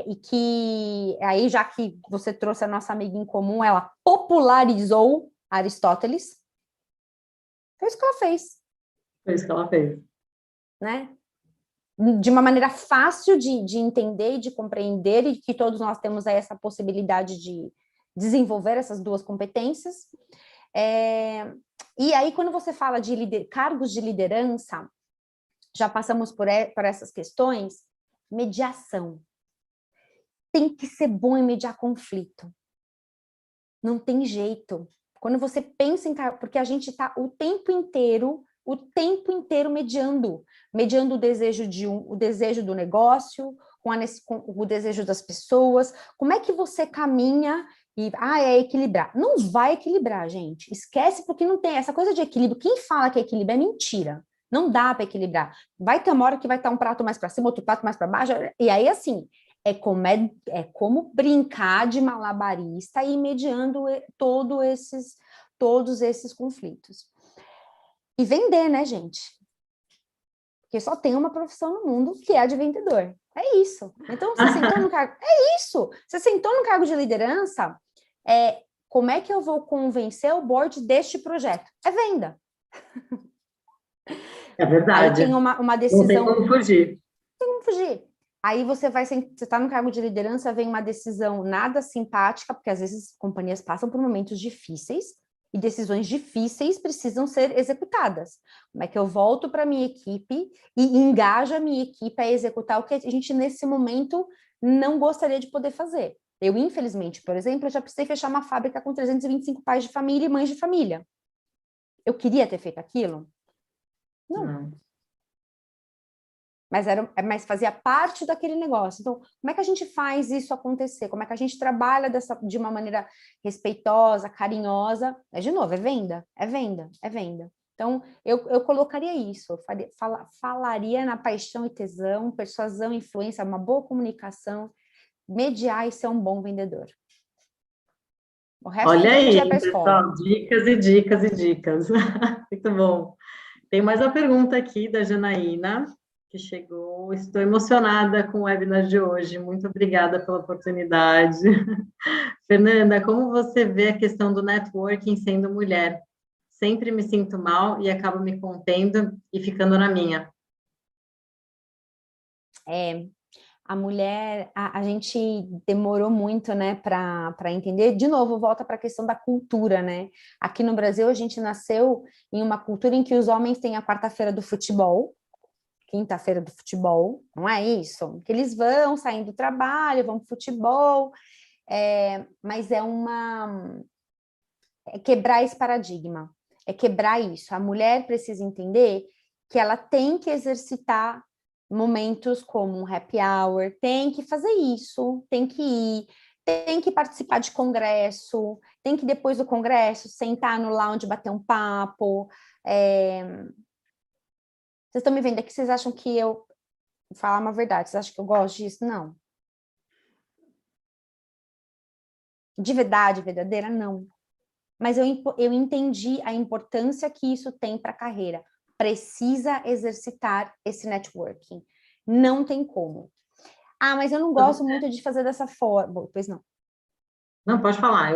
C: e que, aí, já que você trouxe a nossa amiga em comum, ela popularizou Aristóteles. Foi isso que ela fez.
B: Foi isso que ela fez.
C: Né? De uma maneira fácil de entender e de compreender, e que todos nós temos aí essa possibilidade de desenvolver essas duas competências. E aí, quando você fala de cargos de liderança, já passamos por essas questões, mediação. Tem que ser bom em mediar conflito. Não tem jeito. Quando você pensa em... Porque a gente está o tempo inteiro mediando o desejo do negócio, com o desejo das pessoas. Como é que você caminha e é equilibrar? Não vai equilibrar, gente. Esquece, porque não tem essa coisa de equilíbrio. Quem fala que é equilíbrio é mentira. Não dá para equilibrar. Vai ter uma hora que vai estar um prato mais para cima, outro prato mais para baixo, e aí assim, é como brincar de malabarista e ir mediando todos esses conflitos. E vender, né, gente? Porque só tem uma profissão no mundo que é a de vendedor. É isso. Então, você sentou no cargo... É isso! Você sentou no cargo de liderança, como é que eu vou convencer o board deste projeto? É venda.
B: É verdade.
C: Aí tem uma decisão...
B: Não tem como fugir.
C: Não tem como fugir. Aí você está no cargo de liderança, vem uma decisão nada simpática, porque às vezes companhias passam por momentos difíceis, e decisões difíceis precisam ser executadas. Como é que eu volto para a minha equipe e engajo a minha equipe a executar o que a gente, nesse momento, não gostaria de poder fazer? Eu, infelizmente, por exemplo, já precisei fechar uma fábrica com 325 pais de família e mães de família. Eu queria ter feito aquilo? Não. Mas fazia parte daquele negócio. Então, como é que a gente faz isso acontecer? Como é que a gente trabalha de uma maneira respeitosa, carinhosa? De novo, é venda, é venda, é venda. Então, eu colocaria isso, eu falaria na paixão e tesão, persuasão, influência, uma boa comunicação, mediar e ser um bom vendedor. O resto
B: Olha
C: a gente
B: aí,
C: vai para a escola.
B: pessoal, dicas e dicas e dicas. Muito bom. Tem mais uma pergunta aqui da Janaína, que chegou. Estou emocionada com o webinar de hoje. Muito obrigada pela oportunidade. Fernanda, como você vê a questão do networking sendo mulher? Sempre me sinto mal e acabo me contendo e ficando na minha.
C: A mulher, a gente demorou muito, né, para entender. De novo, volta para a questão da cultura, né? Aqui no Brasil, a gente nasceu em uma cultura em que os homens têm a quarta-feira do futebol, quinta-feira do futebol, não é isso? Que eles vão, saem do trabalho, vão para o futebol, mas é quebrar esse paradigma, é quebrar isso. A mulher precisa entender que ela tem que exercitar momentos como um happy hour, tem que fazer isso, tem que ir, tem que participar de congresso, tem que depois do congresso sentar no lounge, bater um papo. Vocês estão me vendo aqui, vocês acham que eu falar uma verdade, vocês acham que eu gosto disso? Não. De verdade, verdadeira, não. Mas eu entendi a importância que isso tem para a carreira. Precisa exercitar esse networking. Não tem como. Ah, mas eu não gosto muito de fazer dessa forma. Pois não.
B: Não, pode falar,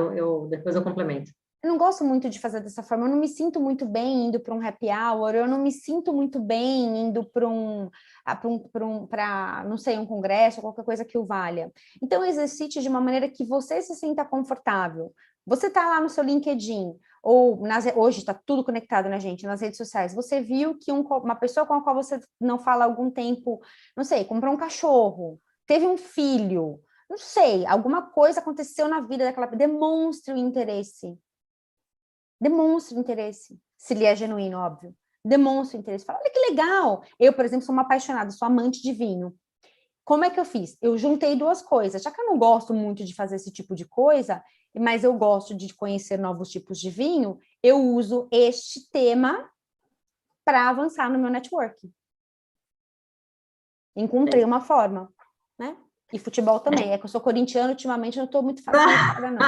B: depois eu complemento.
C: Eu não gosto muito de fazer dessa forma, eu não me sinto muito bem indo para um happy hour, eu não me sinto muito bem indo para não sei, um congresso, qualquer coisa que o valha. Então, exercite de uma maneira que você se sinta confortável. Você está lá no seu LinkedIn, ou hoje está tudo conectado, né, gente, nas redes sociais. Você viu que uma pessoa com a qual você não fala há algum tempo, não sei, comprou um cachorro, teve um filho, não sei, alguma coisa aconteceu na vida daquela pessoa, demonstre o interesse. Demonstre interesse, se lhe é genuíno, óbvio. Demonstre interesse. Fala, olha que legal. Eu, por exemplo, sou uma apaixonada, sou amante de vinho. Como é que eu fiz? Eu juntei duas coisas. Já que eu não gosto muito de fazer esse tipo de coisa, mas eu gosto de conhecer novos tipos de vinho, eu uso este tema para avançar no meu networking. Encontrei uma forma, né? E futebol também. É que eu sou corintiana, ultimamente não estou muito fácil, não.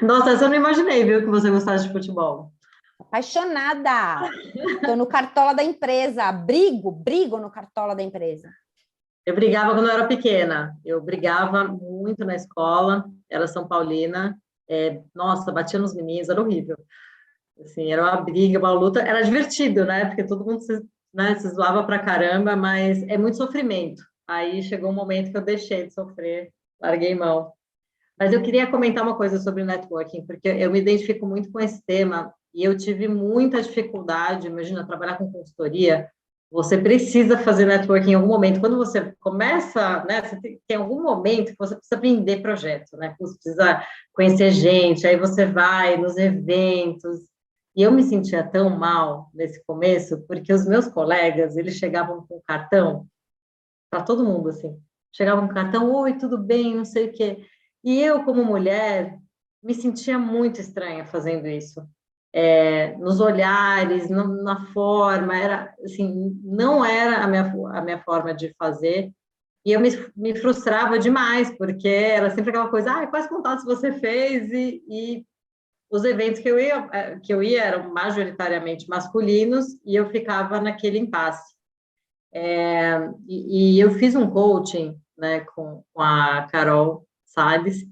B: Nossa, essa eu não imaginei, viu, que você gostasse de futebol.
C: Apaixonada! Estou no cartola da empresa. Brigo no cartola da empresa.
B: Eu brigava quando eu era pequena. Eu brigava muito na escola. Era São Paulina. Nossa, batia nos meninos, era horrível. Assim, era uma briga, uma luta. Era divertido, né? Porque todo mundo se zoava pra caramba, mas é muito sofrimento. Aí chegou um momento que eu deixei de sofrer, larguei mão. Mas eu queria comentar uma coisa sobre o networking, porque eu me identifico muito com esse tema e eu tive muita dificuldade. Imagina, trabalhar com consultoria, você precisa fazer networking em algum momento. Quando você começa, né, você tem algum momento que você precisa vender projeto, né? Você precisa conhecer gente, aí você vai nos eventos. E eu me sentia tão mal nesse começo, porque os meus colegas, eles chegavam com cartão, para todo mundo, assim. Chegavam com cartão, oi, tudo bem, não sei o quê. E eu, como mulher, me sentia muito estranha fazendo isso. Nos olhares, na forma, era assim, não era a minha forma de fazer. E eu me frustrava demais, porque era sempre aquela coisa, quais contatos você fez? E os eventos que eu ia eram majoritariamente masculinos e eu ficava naquele impasse. E eu fiz um coaching, né, com a Carol Salles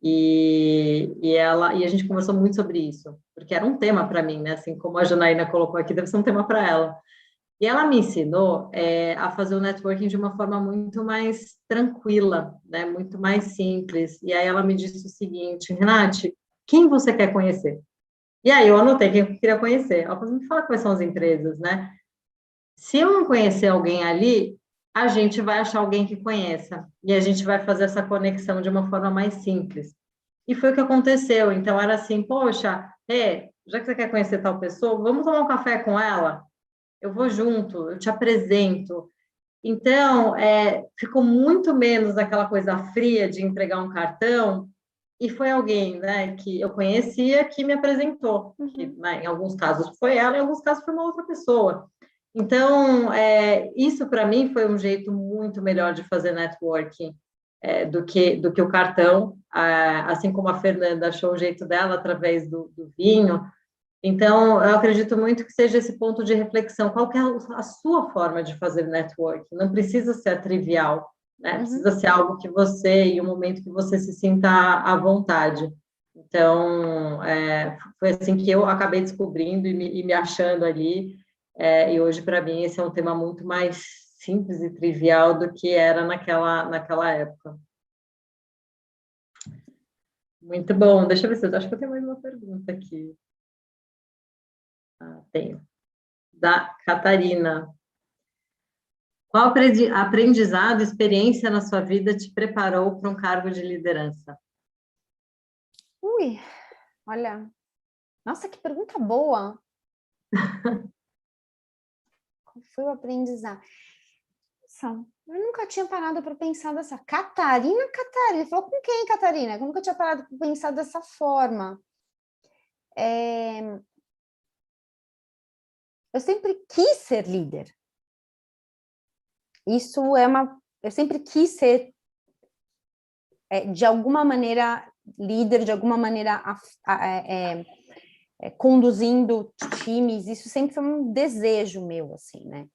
B: e a gente conversou muito sobre isso, porque era um tema para mim, né, assim como a Janaína colocou aqui, deve ser um tema para ela. E ela me ensinou a fazer o networking de uma forma muito mais tranquila, né, muito mais simples. E aí ela me disse o seguinte, Renate, quem você quer conhecer? E aí eu anotei quem eu queria conhecer. Ela falou, me fala quais são as empresas, né? Se eu não conhecer alguém ali, a gente vai achar alguém que conheça. E a gente vai fazer essa conexão de uma forma mais simples. E foi o que aconteceu. Então, era assim, poxa, já que você quer conhecer tal pessoa, vamos tomar um café com ela? Eu vou junto, eu te apresento. Então, ficou muito menos aquela coisa fria de entregar um cartão, e foi alguém, né, que eu conhecia que me apresentou. Que, né, em alguns casos foi ela, em alguns casos foi uma outra pessoa. Então, isso para mim foi um jeito muito melhor de fazer networking do que o cartão, assim como a Fernanda achou o jeito dela através do vinho. Então, eu acredito muito que seja esse ponto de reflexão. Qual que é a sua forma de fazer networking? Não precisa ser trivial, né? Precisa ser algo que você, em um momento que você se sinta à vontade. Então, foi assim que eu acabei descobrindo e me achando ali. E hoje, para mim, esse é um tema muito mais simples e trivial do que era naquela época. Muito bom. Deixa eu ver se eu acho que eu tenho mais uma pergunta aqui. Tenho. Da Catarina. Qual aprendizado, experiência na sua vida te preparou para um cargo de liderança?
C: Ui, olha, nossa, que pergunta boa. Qual foi o aprendizado? Eu nunca tinha parado para pensar dessa. Catarina. Falou com quem, Catarina? Eu nunca tinha parado para pensar dessa forma. Eu sempre quis ser líder. Isso é eu sempre quis ser, de alguma maneira, líder, de alguma maneira conduzindo times. Isso sempre foi um desejo meu, assim, né?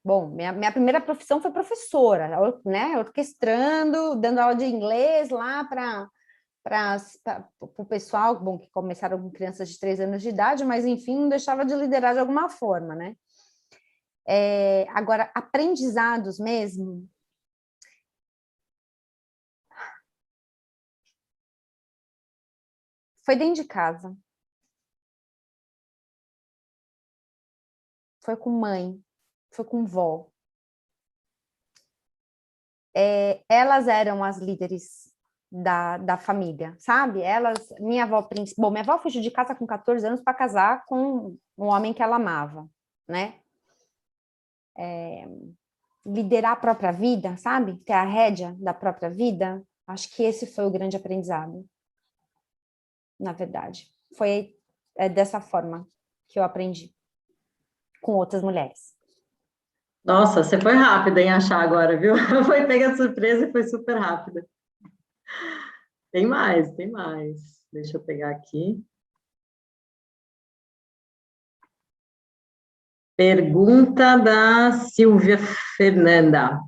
C: Bom, minha primeira profissão foi professora, né? Orquestrando, dando aula de inglês lá para o pessoal, bom, que começaram com crianças de 3 anos de idade, mas enfim, não deixava de liderar de alguma forma, né? Agora, aprendizados mesmo. Foi dentro de casa. Foi com mãe. Foi com vó. Elas eram as líderes da família, sabe? Minha avó fugiu de casa com 14 anos para casar com um homem que ela amava, né? Liderar a própria vida, sabe? Ter a rédea da própria vida. Acho que esse foi o grande aprendizado, na verdade. Foi dessa forma que eu aprendi com outras mulheres.
B: Nossa, você foi rápida em achar agora, viu? Foi pega de surpresa e foi super rápida. Tem mais, tem mais. Deixa eu pegar aqui. Pergunta da Silvia Fernanda.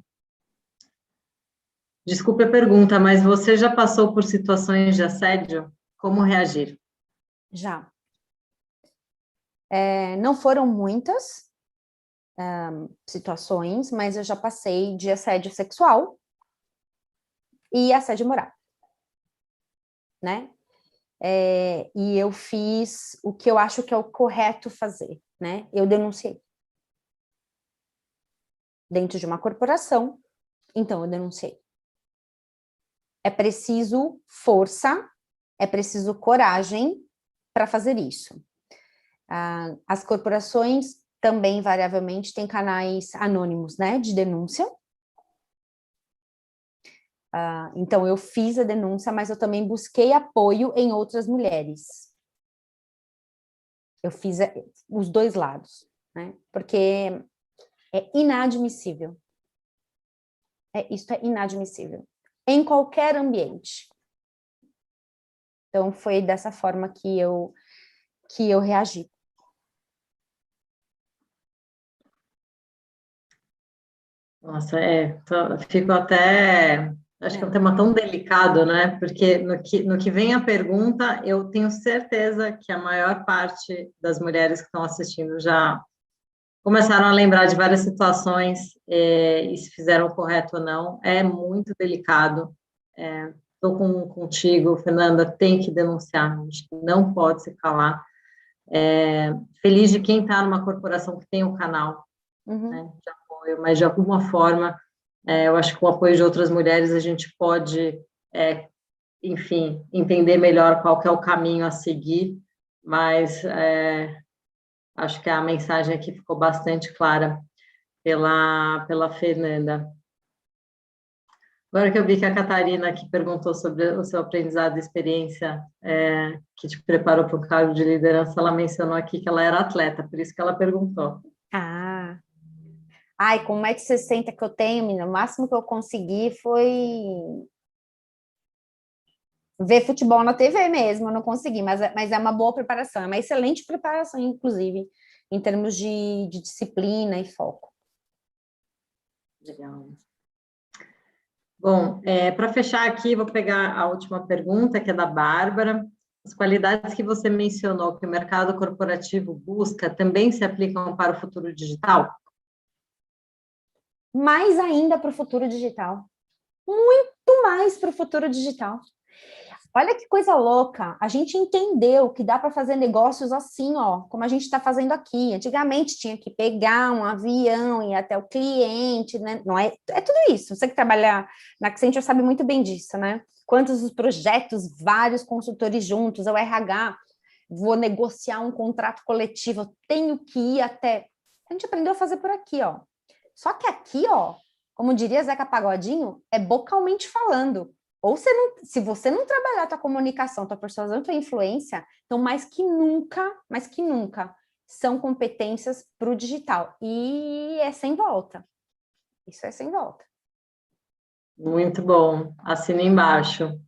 B: Desculpe a pergunta, mas você já passou por situações de assédio? Como reagir?
C: Já. Não foram muitas situações, mas eu já passei de assédio sexual e assédio moral, né? E eu fiz o que eu acho que é o correto fazer, né? Eu denunciei. Dentro de uma corporação, então eu denunciei. É preciso força, é preciso coragem para fazer isso. As corporações também, variavelmente, têm canais anônimos, né, de denúncia. Então, eu fiz a denúncia, mas eu também busquei apoio em outras mulheres. Eu fiz os dois lados, né, porque é inadmissível. Isso é inadmissível. Em qualquer ambiente. Então, foi dessa forma que eu reagi.
B: Nossa, fico até... Acho que é um tema tão delicado, né? Porque no que vem a pergunta, eu tenho certeza que a maior parte das mulheres que estão assistindo já começaram a lembrar de várias situações e se fizeram o correto ou não. É muito delicado. Estou contigo, Fernanda, tem que denunciar, a gente não pode se calar. Feliz de quem está numa corporação que tem um canal, né, de apoio, mas de alguma forma, eu acho que com o apoio de outras mulheres a gente pode, enfim, entender melhor qual que é o caminho a seguir, mas acho que a mensagem aqui ficou bastante clara pela Fernanda. Agora que eu vi que a Catarina aqui perguntou sobre o seu aprendizado e experiência que te preparou para o cargo de liderança, ela mencionou aqui que ela era atleta, por isso que ela perguntou.
C: Ai, com 1,60 m que eu tenho, menina, o máximo que eu consegui foi ver futebol na TV mesmo, eu não consegui, mas é uma boa preparação, é uma excelente preparação, inclusive, em termos de disciplina e foco.
B: Legal. Bom, para fechar aqui, vou pegar a última pergunta, que é da Bárbara. As qualidades que você mencionou que o mercado corporativo busca também se aplicam para o futuro digital?
C: Mais ainda para o futuro digital. Muito mais para o futuro digital. Olha que coisa louca, a gente entendeu que dá para fazer negócios assim, ó, como a gente está fazendo aqui. Antigamente tinha que pegar um avião, ir até o cliente, né? Não é, é tudo isso. Você que trabalha na Accenture sabe muito bem disso, né? Quantos os projetos, vários consultores juntos, o RH, vou negociar um contrato coletivo, eu tenho que ir até... A gente aprendeu a fazer por aqui, ó. Só que aqui, ó, como diria Zeca Pagodinho, é vocalmente falando. Ou se você não trabalhar a tua comunicação, tua persuasão, tua influência, então mais que nunca, são competências para o digital. E é sem volta. Isso é sem volta.
B: Muito bom. Assina embaixo.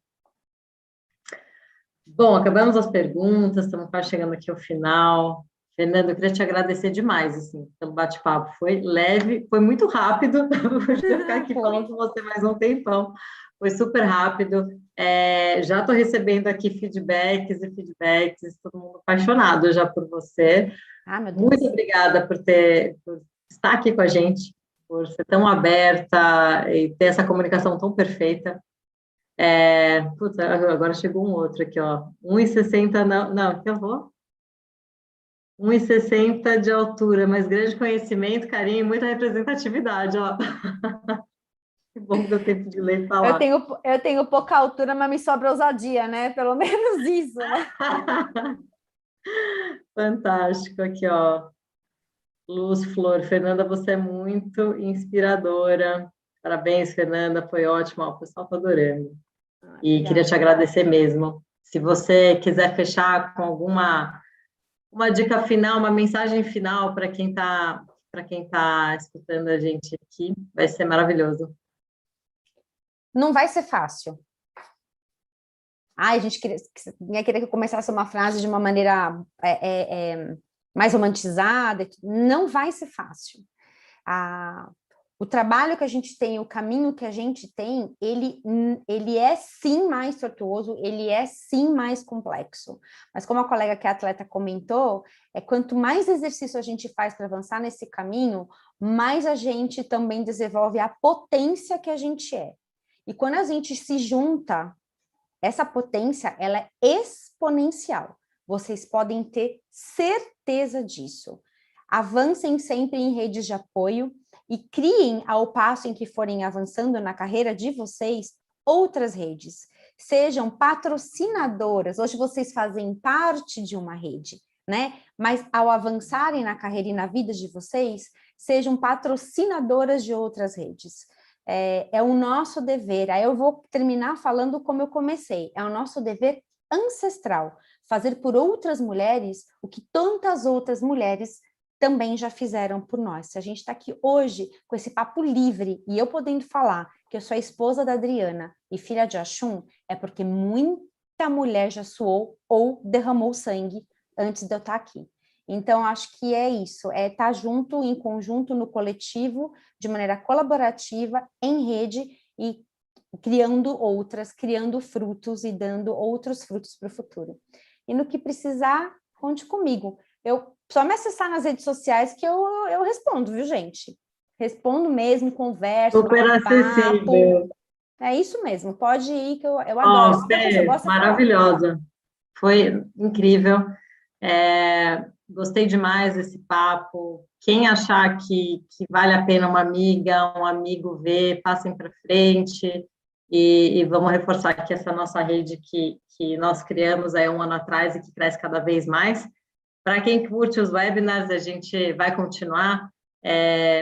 B: Bom, acabamos as perguntas, estamos quase chegando aqui ao final. Fernando, eu queria te agradecer demais, assim, pelo bate-papo. Foi leve, foi muito rápido. Vou ficar aqui falando com você mais um tempão. Foi super rápido. Já estou recebendo aqui feedbacks, todo mundo apaixonado já por você.
C: Ah, meu Deus.
B: Muito obrigada por estar aqui com a gente, por ser tão aberta e ter essa comunicação tão perfeita. Agora chegou um outro aqui, ó. 1,60, não, que eu vou. 1,60 de altura, mas grande conhecimento, carinho e muita representatividade, ó. Que bom que deu tempo de ler e falar.
C: Eu tenho pouca altura, mas me sobra ousadia, né? Pelo menos isso, né?
B: Fantástico, aqui, ó. Luz Flor, Fernanda, você é muito inspiradora. Parabéns, Fernanda, foi ótimo, ó, o pessoal está adorando. E queria te agradecer mesmo. Se você quiser fechar com uma dica final, uma mensagem final para quem tá escutando a gente aqui, vai ser maravilhoso.
C: Não vai ser fácil. Ai, a gente queria que eu começasse uma frase de uma maneira mais romantizada. Não vai ser fácil. O trabalho que a gente tem, o caminho que a gente tem, ele é sim mais tortuoso, ele é sim mais complexo. Mas como a colega que é atleta comentou, quanto mais exercício a gente faz para avançar nesse caminho, mais a gente também desenvolve a potência que a gente é. E quando a gente se junta, essa potência, ela é exponencial. Vocês podem ter certeza disso. Avancem sempre em redes de apoio e criem, ao passo em que forem avançando na carreira de vocês, outras redes. Sejam patrocinadoras. Hoje vocês fazem parte de uma rede, né? Mas ao avançarem na carreira e na vida de vocês, sejam patrocinadoras de outras redes. É o nosso dever. Aí eu vou terminar falando como eu comecei. É o nosso dever ancestral, fazer por outras mulheres o que tantas outras mulheres também já fizeram por nós. Se a gente está aqui hoje com esse papo livre e eu podendo falar que eu sou a esposa da Adriana e filha de Axum, é porque muita mulher já suou ou derramou sangue antes de eu estar aqui. Então, acho que é isso, é estar junto, em conjunto, no coletivo, de maneira colaborativa, em rede e criando frutos e dando outros frutos para o futuro. E no que precisar, conte comigo. Só me acessar nas redes sociais que eu respondo, viu, gente? Respondo mesmo, converso,
B: Super acessível.
C: É isso mesmo, pode ir que eu adoro.
B: Fê, maravilhosa. Foi incrível. Gostei demais desse papo. Quem achar que vale a pena uma amiga, um amigo ver, passem para frente e vamos reforçar aqui essa nossa rede que nós criamos aí 1 ano atrás e que cresce cada vez mais. Para quem curte os webinars, a gente vai continuar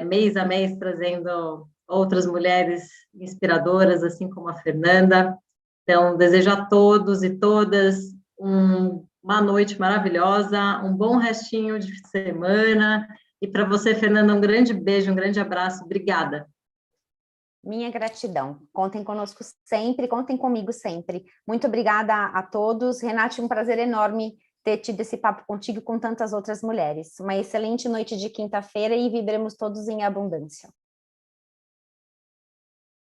B: mês a mês trazendo outras mulheres inspiradoras, assim como a Fernanda. Então, desejo a todos e todas uma noite maravilhosa, um bom restinho de semana E para você, Fernanda, um grande beijo, um grande abraço. Obrigada.
C: Minha gratidão. Contem conosco sempre, contem comigo sempre. Muito obrigada a todos. Renate, um prazer enorme ter tido esse papo contigo e com tantas outras mulheres. Uma excelente noite de quinta-feira e vibremos todos em abundância.